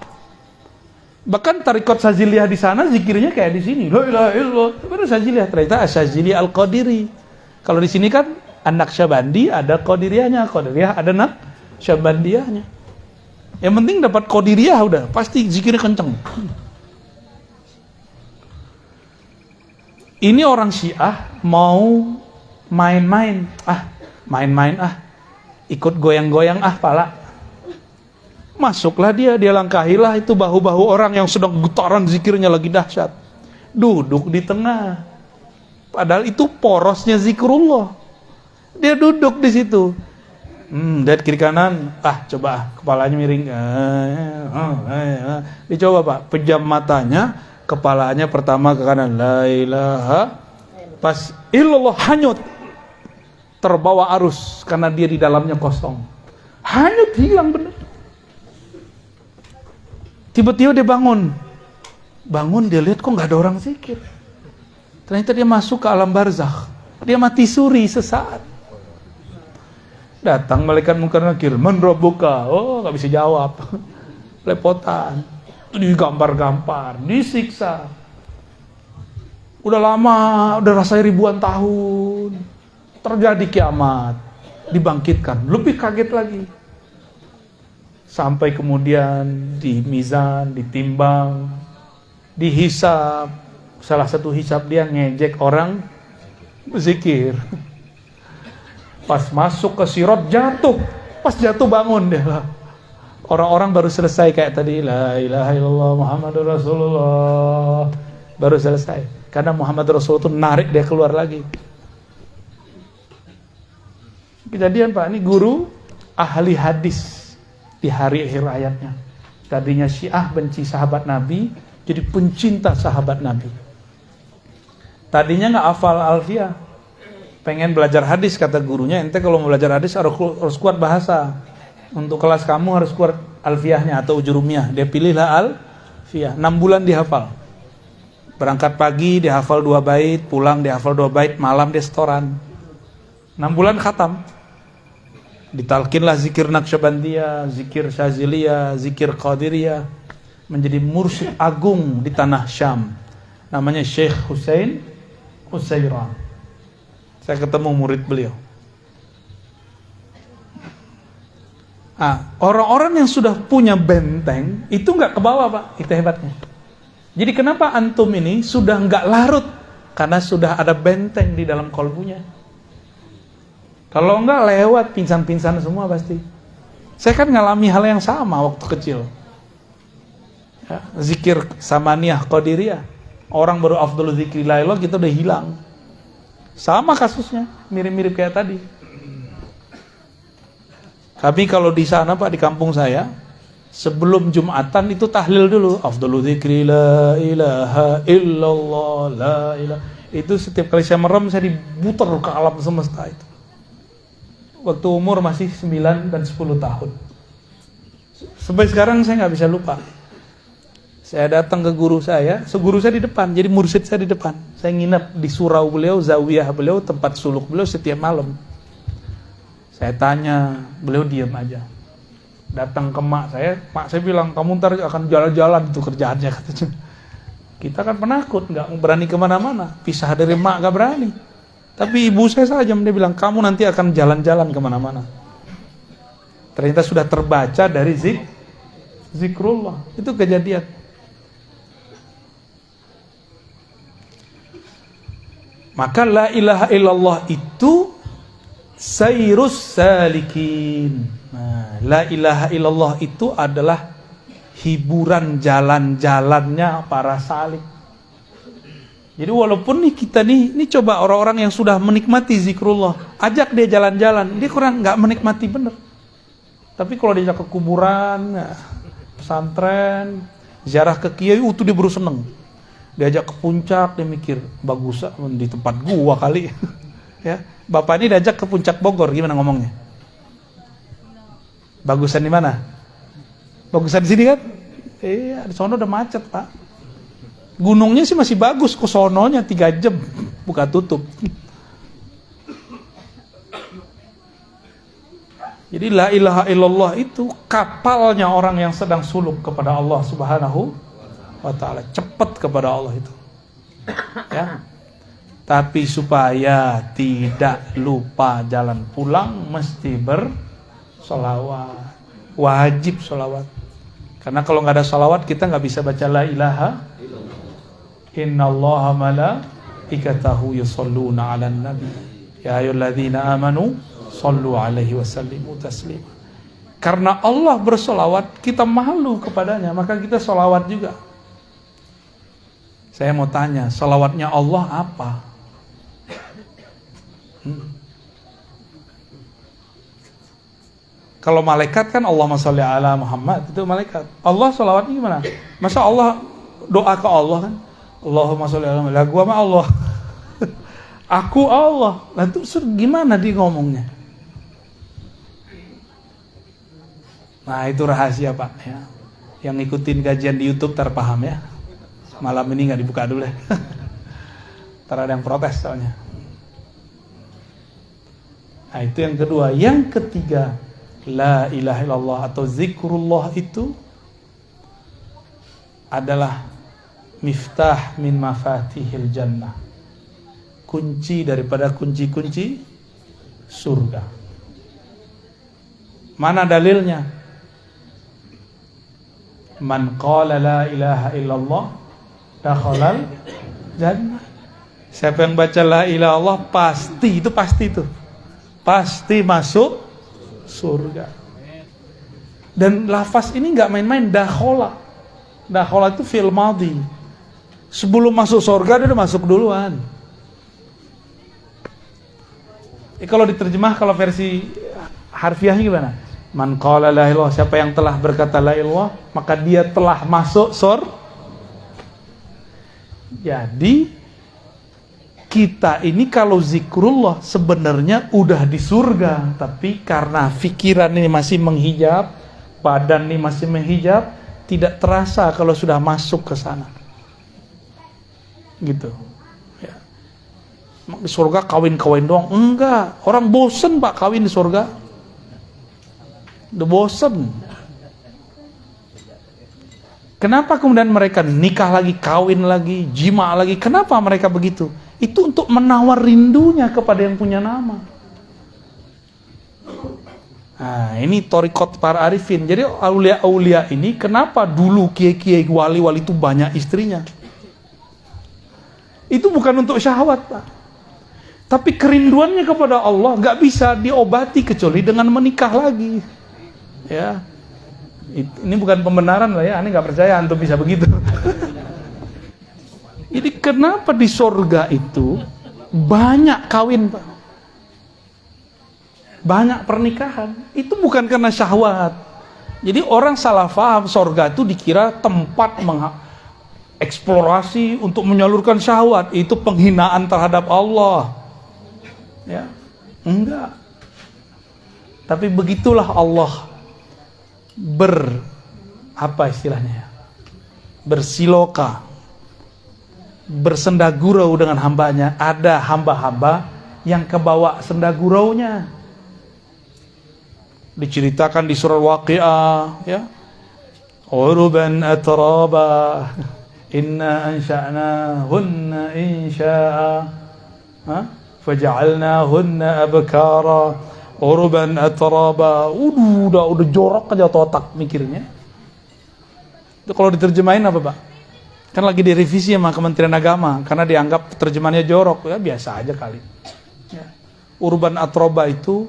Bahkan tarekat Syaziliyah di sana zikirnya kayak di sini. La ilaha illallah. Benar Syaziliyah, ternyata Syazili Al-Qadiri. Kalau di sini kan Naqsyabandi ada Qadiriyahnya, Qadiriyah ada Naqsyabandiyahnya. Yang penting dapat Qadiriyah udah, pasti zikirnya kenceng. Ini orang Syiah mau main-main, ikut goyang-goyang pala. Masuklah dia langkahilah itu bahu-bahu orang yang sedang getaran zikirnya lagi dahsyat. Duduk di tengah. Padahal itu porosnya zikrullah. Dia duduk di situ. Lihat kiri kanan, coba kepalanya miring. Dicoba Pak, pejam matanya, kepalanya pertama ke kanan, la ilaha, pas illallah hanyut, terbawa arus karena dia di dalamnya kosong, hanyut, hilang benar. Tiba-tiba dia bangun, dia lihat kok nggak ada orang zikir. Ternyata dia masuk ke alam barzakh, dia mati suri sesaat. Datang malaikat munkar nakir, man rabbuka? Oh, nggak bisa jawab, lepotan, digampar-gampar, disiksa. Udah lama, udah rasanya ribuan tahun, terjadi kiamat, dibangkitkan, lebih kaget lagi. Sampai kemudian di mizan, ditimbang, dihisab. Salah satu hisab dia ngejek orang zikir. Pas masuk ke sirat jatuh, pas jatuh bangun dia. Orang-orang baru selesai kayak tadi, la ilaha illallah Muhammadur Rasulullah, baru selesai. Karena Muhammad Rasulullah itu narik dia keluar lagi. Kejadian Pak, ini guru ahli hadis di hari akhir hayatnya. Tadinya Syiah benci sahabat Nabi, jadi pencinta sahabat Nabi. Tadinya nggak hafal Alfiyah, pengen belajar hadis, kata gurunya, ente kalau mau belajar hadis harus kuat bahasa. Untuk kelas kamu harus kuat Alfiyahnya atau Ujurumiyah. Dia pilihlah Alfiyah. 6 bulan dihafal. Berangkat pagi dihafal 2 bait, pulang dihafal 2 bait, malam dia setoran. 6 bulan khatam. Ditalkinlah zikir Naqsyabandiyah, zikir Syaziliyah, zikir Qadiriyah. Menjadi mursyid agung di tanah Syam. Namanya Syekh Husain Husairan. Saya ketemu murid beliau. Orang-orang yang sudah punya benteng itu nggak ke bawah Pak, itu hebatnya. Jadi kenapa antum ini sudah nggak larut? Karena sudah ada benteng di dalam kolbunya. Kalau nggak lewat pingsan-pingsan semua pasti. Saya kan ngalami hal yang sama waktu kecil. Ya, zikir samaniyah qadiriyah. Orang baru afdhalul zikri la ilaha, kita udah hilang. Sama kasusnya, mirip-mirip kayak tadi. Tapi kalau di sana Pak, di kampung saya, sebelum Jumatan itu tahlil dulu. Afdhalul zikri la ilaha illallah, la ilaha. Itu setiap kali saya merem, saya diputar ke alam semesta itu. Waktu umur masih 9 dan 10 tahun. Sampai sekarang saya nggak bisa lupa. Saya datang ke guru saya di depan, jadi mursyid saya di depan. Saya nginep di surau beliau, zawiyah beliau, tempat suluk beliau setiap malam. Saya tanya, beliau diam aja. Datang ke mak saya bilang, kamu ntar akan jalan-jalan itu kerjaannya, katanya. Kita kan penakut, nggak berani kemana-mana. Pisah dari mak nggak berani. Tapi ibu saya saja, dia bilang, kamu nanti akan jalan-jalan kemana-mana. Ternyata sudah terbaca dari zikrullah. Itu kejadian. Maka la ilaha illallah itu sayrus salikin. Nah, la ilaha illallah itu adalah hiburan jalan-jalannya para salik. Jadi walaupun nih kita nih coba orang-orang yang sudah menikmati zikrullah, ajak dia jalan-jalan, dia kurang nggak menikmati bener. Tapi kalau diajak ke kuburan, pesantren, ziarah ke kiai, itu dia baru seneng. Diajak ke puncak, dia mikir, bagus di tempat gua kali. Ya, bapak ini diajak ke puncak Bogor, gimana ngomongnya? Bagusan di mana? Bagusan di sini kan? Iya, di sono udah macet Pak. Gunungnya sih masih bagus, ke sononya 3 jam buka tutup. Jadi la ilaha illallah itu kapalnya orang yang sedang suluk kepada Allah Subhanahu wa ta'ala, cepat kepada Allah itu. Ya. Tapi supaya tidak lupa jalan pulang mesti bersolawat. Wajib solawat. Karena kalau nggak ada solawat kita nggak bisa baca la ilaha innallaha malaikatahu yusholluna 'alan nabi ya ayyuhalladzina amanu shollu 'alaihi wasallimu taslima. Karena Allah bersolawat, kita malu kepadanya, maka kita solawat juga. Saya mau tanya, solawatnya Allah apa? Kalau malaikat kan Allahumma sholli ala Muhammad, itu malaikat. Allah sholawatnya gimana? Masa Allah doa ke Allah kan? Allahumma sholli ala Muhammad. Lah gua mah Allah. Aku Allah. Lah itu gimana dia ngomongnya? Nah, itu rahasia, Pak, ya. Yang ngikutin kajian di YouTube terpaham ya. Malam ini nggak dibuka dulu ya. Ntar ada yang protes soalnya. Nah, itu yang kedua. Yang ketiga, la ilaha illallah atau zikrullah itu adalah miftah min mafatihil jannah. Kunci daripada kunci-kunci surga. Mana dalilnya? Man qala la ilaha illallah dakhalal jannah. Siapa yang baca la ilaha illallah pasti masuk surga. Dan lafaz ini nggak main-main, dakhala. Dakhala itu fi'il madhi. Sebelum masuk surga dia udah masuk duluan. Kalau diterjemah, kalau versi harfiahnya gimana? Man qala la ilaha illallah, siapa yang telah berkata la ilaha illallah, maka dia telah masuk surga. Jadi kita ini kalau zikrullah sebenarnya udah di surga, tapi karena pikiran ini masih menghijab, badan ini masih menghijab, tidak terasa kalau sudah masuk ke sana. Gitu. Ya. Di surga kawin-kawin doang? Enggak. Orang bosen, Pak, kawin di surga. Udah bosen. Kenapa kemudian mereka nikah lagi, kawin lagi, jima lagi? Kenapa mereka begitu? Itu untuk menawar rindunya kepada yang punya nama. Nah, ini thariqat para arifin. Jadi aulia-aulia ini kenapa dulu kiai-kiai wali-wali itu banyak istrinya? Itu bukan untuk syahwat, Pak. Tapi kerinduannya kepada Allah gak bisa diobati kecuali dengan menikah lagi. Ya. Ini bukan pembenaran lah ya, aneh gak percaya antum bisa begitu. Jadi kenapa di surga itu banyak kawin, Pak? Banyak pernikahan. Itu bukan karena syahwat. Jadi orang salah paham surga itu dikira tempat eksplorasi untuk menyalurkan syahwat. Itu penghinaan terhadap Allah. Ya, enggak. Tapi begitulah Allah apa istilahnya? Bersiloka, bersendagurau dengan hambanya. Ada hamba-hamba yang kebawa sendaguraunya. Diceritakan di surah Waqiah, ya. Uruban atraba, inna ansha'nahunna insya'a, faja'alnahunna abkara, uruban atraba. Udah jorok aja otak mikirnya. Itu kalau diterjemahin apa, Pak? Kan lagi direvisi sama Kementerian Agama karena dianggap terjemahannya jorok. Ya biasa aja kali. Ya. Urban atroba itu,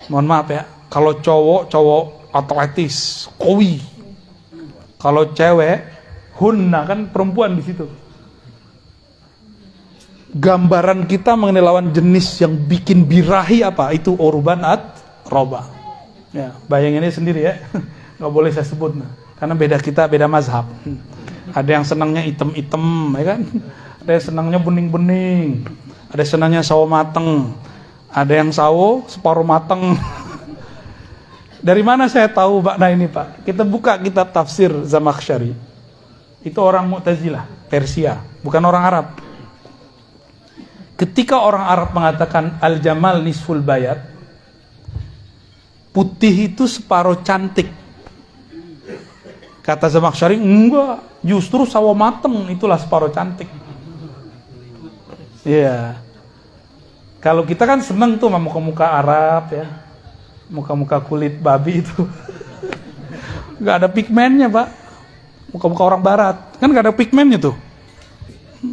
mohon maaf ya, kalau cowok atletis, kowi. Kalau cewek, hunna, kan perempuan di situ. Gambaran kita mengenai lawan jenis yang bikin birahi apa? Itu urban atroba. Ya, bayanginnya sendiri ya. Nggak boleh saya sebut, karena beda kita, beda mazhab. Ada yang senangnya item-item, ya kan? Ada yang senangnya bening-bening. Ada yang senangnya sawo mateng. Ada yang sawo separuh mateng. Dari mana saya tahu makna ini, Pak? Kita buka kitab tafsir Zamakhsyari. Itu orang Mu'tazilah, Persia, bukan orang Arab. Ketika orang Arab mengatakan al-jamal nisful bayat, putih itu separuh cantik. Kata Zamakhsyari, enggak, justru sawo mateng itulah separuh cantik. Iya. Kalau kita kan seneng tuh sama muka-muka Arab ya. Muka-muka kulit babi itu. Gak ada pigmennya, Pak. Muka-muka orang barat. Kan gak ada pigmennya tuh.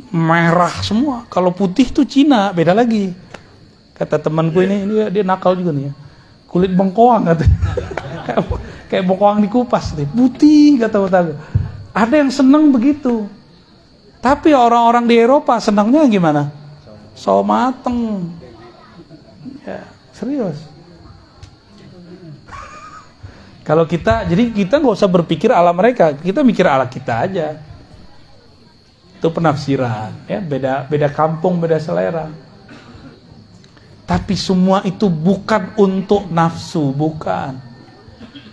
Merah semua. Kalau putih tuh Cina, beda lagi. Kata temanku ini dia nakal juga nih ya. Kulit bengkoang katanya. Kayak bengkoang dikupas nih. Putih kata-kata. Ada yang seneng begitu. Tapi orang-orang di Eropa senangnya gimana? Sawo mateng. Ya, serius. Kalau jadi kita nggak usah berpikir ala mereka, kita mikir ala kita aja. Itu penafsiran, ya, beda kampung, beda selera. Tapi semua itu bukan untuk nafsu, bukan.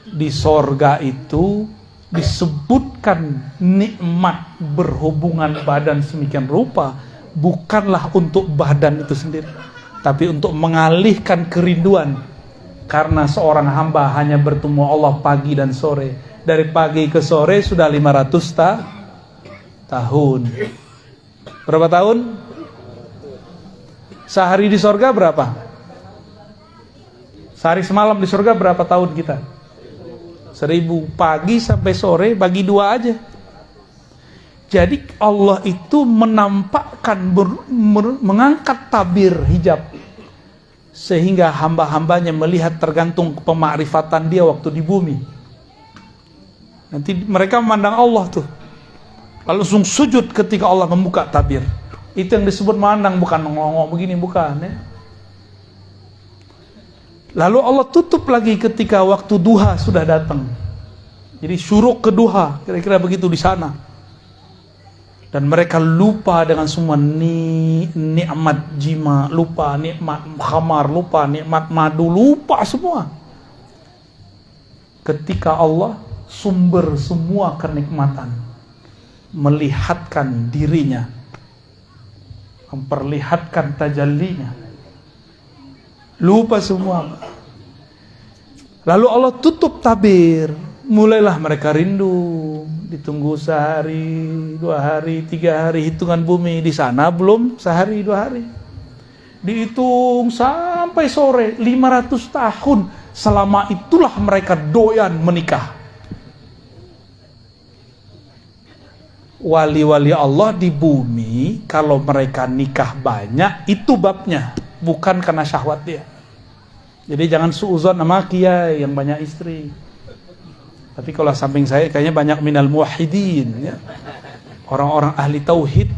Di sorga itu disebutkan nikmat berhubungan badan semikian rupa, bukanlah untuk badan itu sendiri, tapi untuk mengalihkan kerinduan. Karena seorang hamba hanya bertemu Allah pagi dan sore. Dari pagi ke sore sudah 500 tahun. Berapa tahun? Sehari di sorga berapa? Sehari semalam di sorga berapa tahun kita? 1000. Pagi sampai sore bagi 2 aja. Jadi Allah itu menampakkan, mengangkat tabir hijab, sehingga hamba-hambanya melihat tergantung pemakrifatan dia waktu di bumi. Nanti mereka memandang Allah tuh, lalu langsung sujud ketika Allah membuka tabir. Itu yang disebut memandang, bukan ngomong begini, bukan ya. Lalu Allah tutup lagi ketika waktu duha sudah datang. Jadi syuruk ke duha, kira-kira begitu di sana. Dan mereka lupa dengan semua nikmat jima, lupa nikmat khamar, lupa nikmat madu, lupa semua. Ketika Allah sumber semua kenikmatan melihatkan dirinya, memperlihatkan tajallinya, lupa semua. Lalu Allah tutup tabir, mulailah mereka rindu. Ditunggu sehari, 2 hari, 3 hari, hitungan bumi. Di sana belum sehari, 2 hari. Dihitung sampai sore, 500 tahun. Selama itulah mereka doyan menikah. Wali-wali Allah di bumi, kalau mereka nikah banyak, itu babnya. Bukan karena syahwat dia. Jadi jangan suuzon sama kiai yang banyak istri. Tapi kalau samping saya kayaknya banyak minal muwahhidin, ya. Orang-orang ahli tauhid.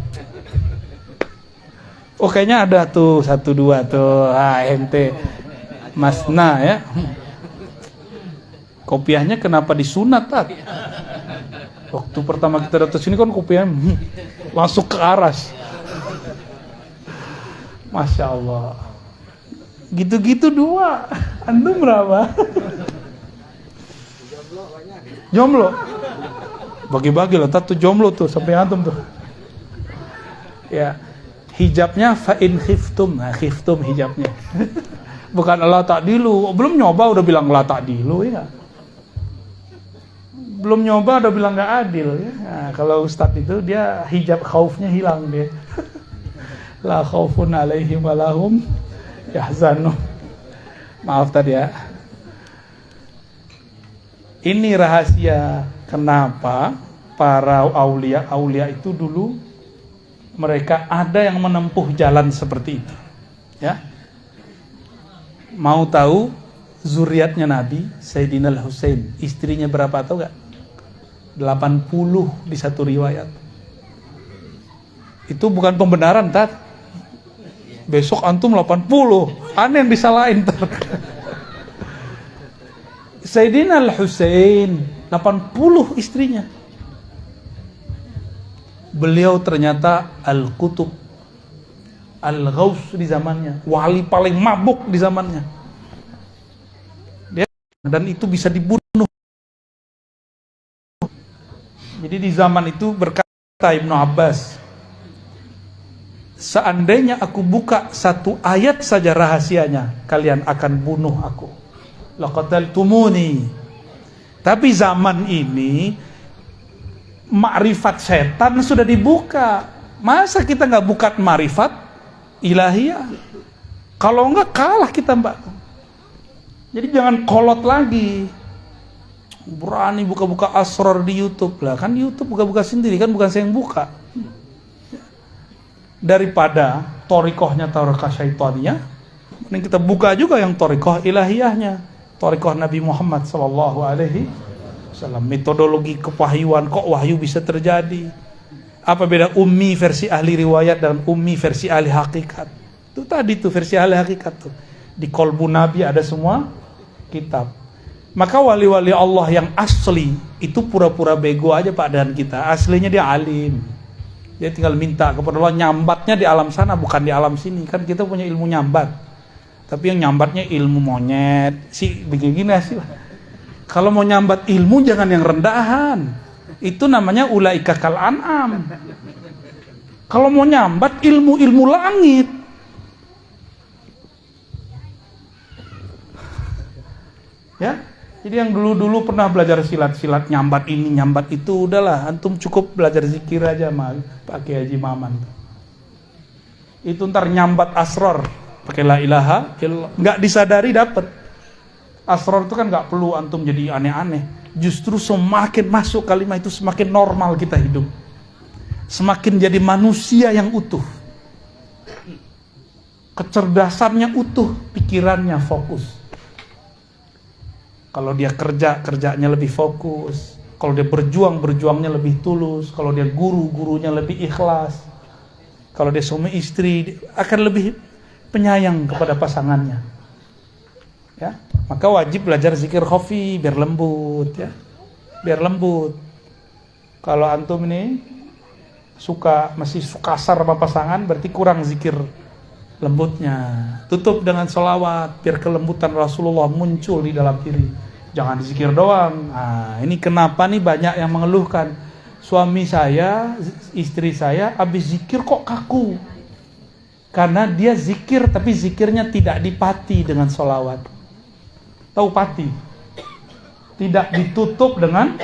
Oh kayaknya ada tuh 1, 2 tuh. Ente Masna ya. Kopiahnya kenapa disunat, Tat? Waktu pertama kita datang sini kan kopiahnya masuk ke aras. Masya Allah. Gitu-gitu 2. Antum berapa? Jomblo. Bagi-bagi lah, tuh jomblo tuh sampai antum tuh. Ya, hijabnya fa in khiftum. Nah, khiftum hijabnya. Bukan la ta'dilu. Belum nyoba udah bilang la ta'dilu ya. Belum nyoba udah bilang enggak adil ya. Nah, kalau ustadz itu dia hijab khaufnya hilang dia. La khaufun alaihim wa lahum yahzanun. Maaf tadi ya. Ini rahasia kenapa para aulia itu dulu mereka ada yang menempuh jalan seperti itu. Ya. Mau tahu zuriatnya Nabi Sayyidina Al-Husain, istrinya berapa tahu enggak? 80 di satu riwayat. Itu bukan pembenaran, Tat. Besok antum 80. Aneh yang disalahin, Tat. Sayyidina Al-Husain 80 istrinya. Beliau ternyata Al-Qutub, Al-Ghaus di zamannya, wali paling mabuk di zamannya. Dan itu bisa dibunuh. Jadi di zaman itu berkata Ibnu Abbas, seandainya aku buka 1 ayat saja rahasianya, kalian akan bunuh aku. Laqataltumuni. Tapi zaman ini makrifat setan sudah dibuka. Masa kita nggak buka makrifat ilahiyah? Kalau enggak kalah kita, Mbak. Jadi jangan kolot lagi. Berani buka-buka asrar di YouTube lah. Kan YouTube buka-buka sendiri, kan bukan saya yang buka. Daripada torikohnya torikoh syaitannya, mending kita buka juga yang torikoh ilahiyahnya. Thariqah Nabi Muhammad sallallahu alaihi wasallam, metodologi kewahyuan, kok wahyu bisa terjadi. Apa beda ummi versi ahli riwayat dan ummi versi ahli hakikat? Itu tadi tuh versi ahli hakikat tuh. Di kolbu Nabi ada semua kitab. Maka wali-wali Allah yang asli itu pura-pura bego aja Pak dengan kita. Aslinya dia alim. Dia tinggal minta kepada Allah, nyambatnya di alam sana bukan di alam sini. Kan kita punya ilmu nyambat. Tapi yang nyambatnya ilmu monyet. Begini sih. Kalau mau nyambat ilmu jangan yang rendahan. Itu namanya ulaika kal an'am. Kalau mau nyambat ilmu langit. Ya. Jadi yang dulu-dulu pernah belajar silat-silat, nyambat ini, nyambat itu, udahlah, antum cukup belajar zikir aja mah, pakai Haji Maman. Itu ntar nyambat asror, pakai la ilaha illallah, nggak disadari dapat. Asror itu kan nggak perlu antum jadi aneh-aneh. Justru semakin masuk kalimat itu semakin normal kita hidup, semakin jadi manusia yang utuh, kecerdasannya utuh, pikirannya fokus. Kalau dia kerjanya lebih fokus. Kalau dia berjuangnya lebih tulus. Kalau dia gurunya lebih ikhlas. Kalau dia suami istri akan lebih penyayang kepada pasangannya. Ya, maka wajib belajar zikir khafi biar lembut ya. Biar lembut. Kalau antum ini masih kasar sama pasangan, berarti kurang zikir lembutnya. Tutup dengan sholawat biar kelembutan Rasulullah muncul di dalam diri. Jangan zikir doang. Nah, ini kenapa nih banyak yang mengeluhkan, suami saya, istri saya habis zikir kok kaku. Karena dia zikir tapi zikirnya tidak dipati dengan sholawat. Tahu pati? Tidak ditutup dengan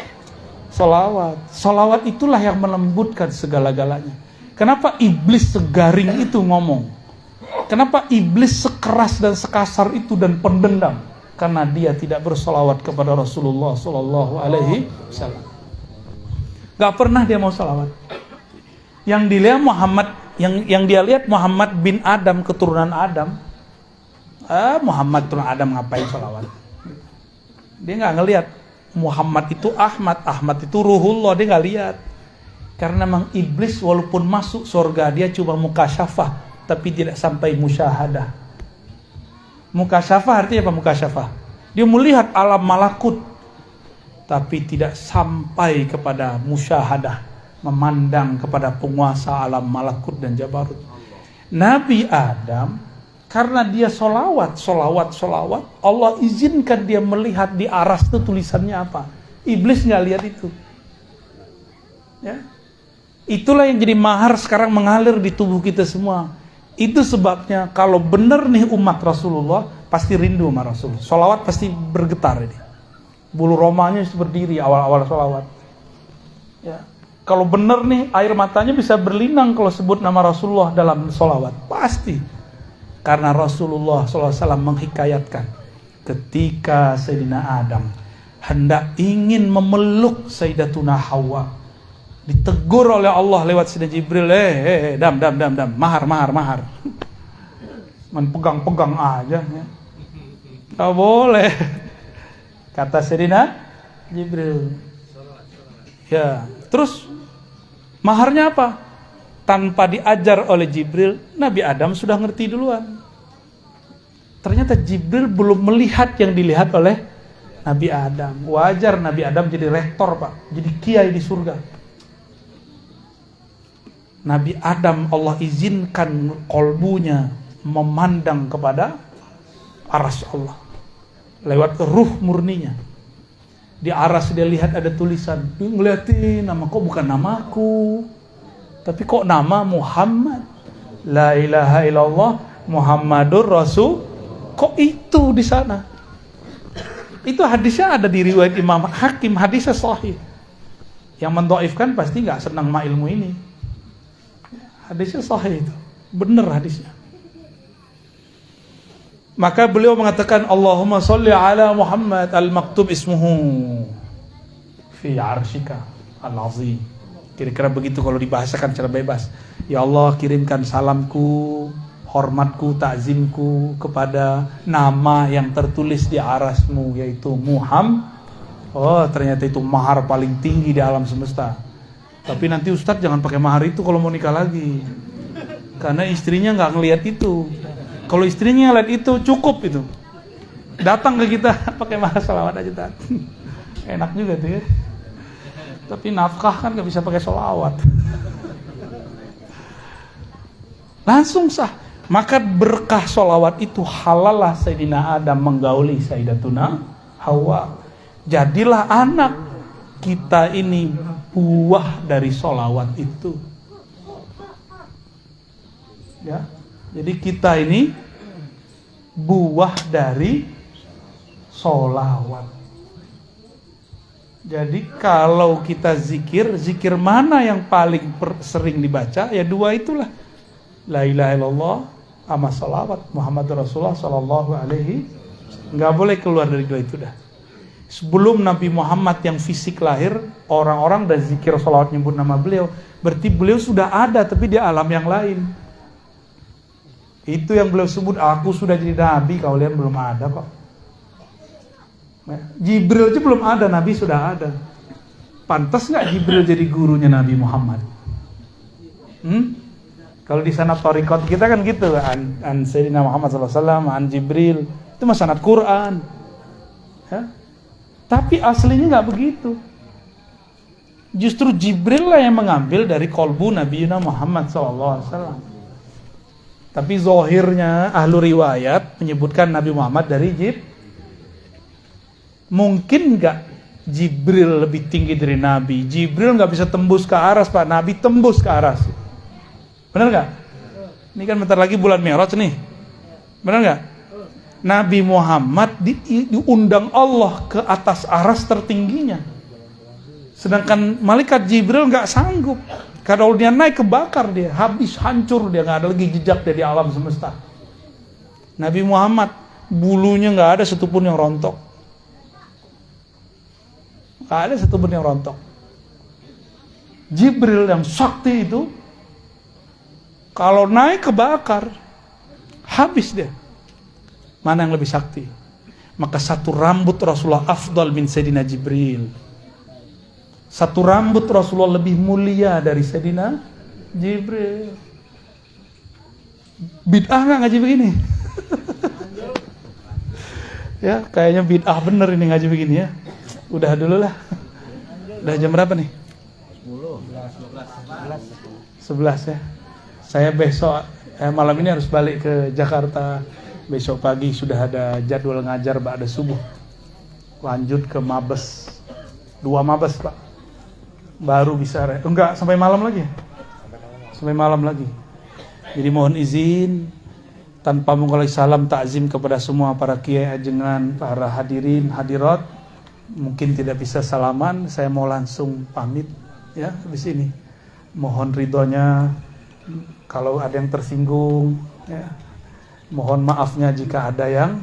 sholawat. Sholawat itulah yang melembutkan segala-galanya. Kenapa iblis segaring itu ngomong? Kenapa iblis sekeras dan sekasar itu dan pendendam? Karena dia tidak bersolawat kepada Rasulullah Sallallahu Alaihi Wasallam. Gak pernah dia mau solawat. Yang dilihat Muhammad, yang dia lihat Muhammad bin Adam, keturunan Adam. Muhammad turun Adam ngapain solawat? Dia nggak ngelihat Muhammad itu Ahmad itu Ruhullah, dia nggak lihat. Karena memang iblis walaupun masuk surga dia cuma mukasyafah, tapi tidak sampai musyahadah. Mukasyafah artinya apa mukasyafah? Dia melihat alam malakut tapi tidak sampai kepada musyahadah, memandang kepada penguasa alam malakut dan jabarut. Nabi Adam karena dia solawat, Allah izinkan dia melihat di aras itu tulisannya apa. Iblis nggak lihat itu. Ya, itulah yang jadi mahar sekarang mengalir di tubuh kita semua. Itu sebabnya kalau benar nih umat Rasulullah pasti rindu sama Rasul. Sholawat pasti bergetar ini. Bulu romanya berdiri awal-awal sholawat. Ya. Kalau benar nih air matanya bisa berlinang kalau sebut nama Rasulullah dalam sholawat. Pasti. Karena Rasulullah SAW menghikayatkan ketika Sayyidina Adam hendak ingin memeluk Sayyidatuna Hawa, ditegur oleh Allah lewat Sayyidina Jibril, dam, mahar. Man pegang aja ya. Gak boleh. Kata Sayyidina Jibril. Ya, terus maharnya apa? Tanpa diajar oleh Jibril, Nabi Adam sudah ngerti duluan. Ternyata Jibril belum melihat yang dilihat oleh Nabi Adam. Wajar Nabi Adam jadi rektor, Pak, jadi kiai di surga. Nabi Adam Allah izinkan kolbunya memandang kepada aras Allah lewat ruh murninya. Di aras dia lihat ada tulisan, dia ngeliatin nama, kok bukan namaku, tapi kok nama Muhammad, la ilaha illallah Muhammadur Rasul, kok itu di sana. Itu hadisnya ada di riwayat Imam Hakim, hadisnya sahih. Yang mendhaifkan pasti nggak senang sama ilmu ini. Hadisnya sahih itu, benar hadisnya. Maka beliau mengatakan Allahumma sholli ala Muhammad al-maktub ismuhu fi arsyika al-azim. Kira-kira begitu kalau dibahasakan secara bebas. Ya Allah, kirimkan salamku, hormatku, takzimku kepada nama yang tertulis di arasmu, yaitu Muhammad. Oh, ternyata itu mahar paling tinggi di alam semesta. Tapi nanti Ustadz jangan pakai mahar itu kalau mau nikah lagi, karena istrinya nggak ngelihat itu. Kalau istrinya ngeliat itu cukup itu. Datang ke kita pakai mahar sholawat aja Tat. Enak juga tuh ya. Tapi nafkah kan gak bisa pakai sholawat. Langsung sah. Maka berkah sholawat itu halalah Sayyidina Adam menggauli Sayyidatuna Hawa. Jadilah anak kita ini buah dari sholawat itu. Ya, jadi kita ini buah dari sholawat. Jadi kalau kita zikir mana yang paling sering dibaca? Ya dua itulah. La ilaha illallah sama sholawat Muhammad Rasulullah sallallahu alaihi. Nggak boleh keluar dari dua itu dah. Sebelum Nabi Muhammad yang fisik lahir, orang-orang udah zikir sholawat nyebut nama beliau. Berarti beliau sudah ada tapi di alam yang lain. Itu yang beliau sebut, aku sudah jadi nabi, kalian belum ada kok. Jibril aja belum ada, Nabi sudah ada. Pantas nggak Jibril jadi gurunya Nabi Muhammad? Kalau di sanad thariqat kita kan gitu, an Sayyidina Muhammad SAW, an Jibril, itu mah sanad Quran. Ya? Tapi aslinya nggak begitu. Justru Jibril lah yang mengambil dari kolbu Nabi Muhammad SAW. Tapi zohirnya ahlu riwayat menyebutkan Nabi Muhammad dari Jibril. Mungkin nggak Jibril lebih tinggi dari Nabi? Jibril nggak bisa tembus ke aras, Pak. Nabi tembus ke aras. Benar nggak? Ini kan bentar lagi bulan Mi'raj nih. Benar nggak? Nabi Muhammad diundang Allah ke atas aras tertingginya. Sedangkan malaikat Jibril nggak sanggup. Kalau dia naik kebakar dia, habis, hancur dia, nggak ada lagi jejak dia di alam semesta. Nabi Muhammad bulunya nggak ada satupun yang rontok. Nggak ada satupun yang rontok. Jibril yang sakti itu, kalau naik kebakar, habis dia. Mana yang lebih sakti? Maka satu rambut Rasulullah afdal min Sayyidina Jibril. Satu rambut Rasulullah lebih mulia dari Sayyidina Jibril. Bid'ah nggak ngaji begini? Ya, kayaknya bid'ah bener ini ngaji begini ya. Udah dulu lah. Udah jam berapa nih? 11 ya. Saya besok malam ini harus balik ke Jakarta. Besok pagi sudah ada jadwal ngajar ba'da subuh. Lanjut ke Mabes. 2 Mabes, Pak. Baru bisa enggak sampai malam lagi. Sampai malam lagi. Jadi mohon izin tanpa mengulangi salam takzim kepada semua para kiai ajengan, para hadirin, hadirat. Mungkin tidak bisa salaman, saya mau langsung pamit ya habis ini. Mohon ridhonya kalau ada yang tersinggung ya. Mohon maafnya jika ada yang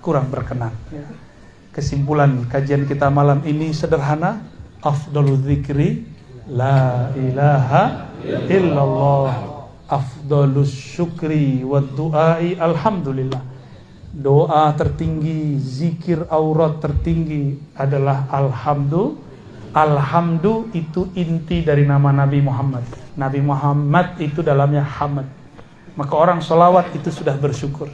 kurang berkenan ya. Kesimpulan kajian kita malam ini sederhana, afdalul dzikri la ilaha illallah, afdalus syukri wad du'ai alhamdulillah. Doa tertinggi, zikir aurat tertinggi adalah alhamdu. Alhamdu itu inti dari nama Nabi Muhammad. Nabi Muhammad itu dalamnya hamad. Maka orang sholawat itu sudah bersyukur.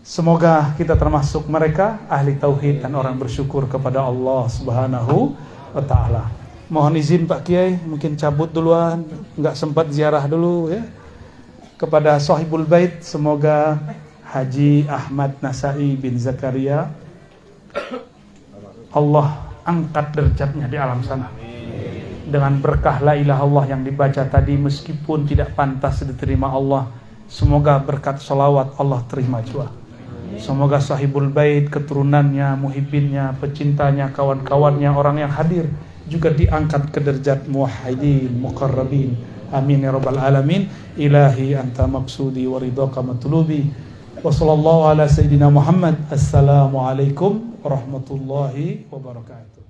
Semoga kita termasuk mereka ahli tauhid dan orang bersyukur kepada Allah Subhanahu wa ta'ala. Mohon izin Pak Kiai, mungkin cabut duluan, nggak sempat ziarah dulu ya. Kepada sahibul bait, semoga Haji Ahmad Nasai bin Zakaria Allah angkat derajatnya di alam sana. Dengan berkah la ilaha illallah yang dibaca tadi, meskipun tidak pantas diterima Allah, semoga berkat sholawat Allah terima juga. Semoga sahibul bait, keturunannya, muhibbinnya, pecintanya, kawan-kawannya, orang yang hadir juga diangkat ke derajat muwahhidin, muqarrabin. Amin ya rabbal alamin. Ilahi anta maqsudi wa ridhaka matlubi. Wa sallallahu ala sayyidina Muhammad. Assalamualaikum warahmatullahi wabarakatuh.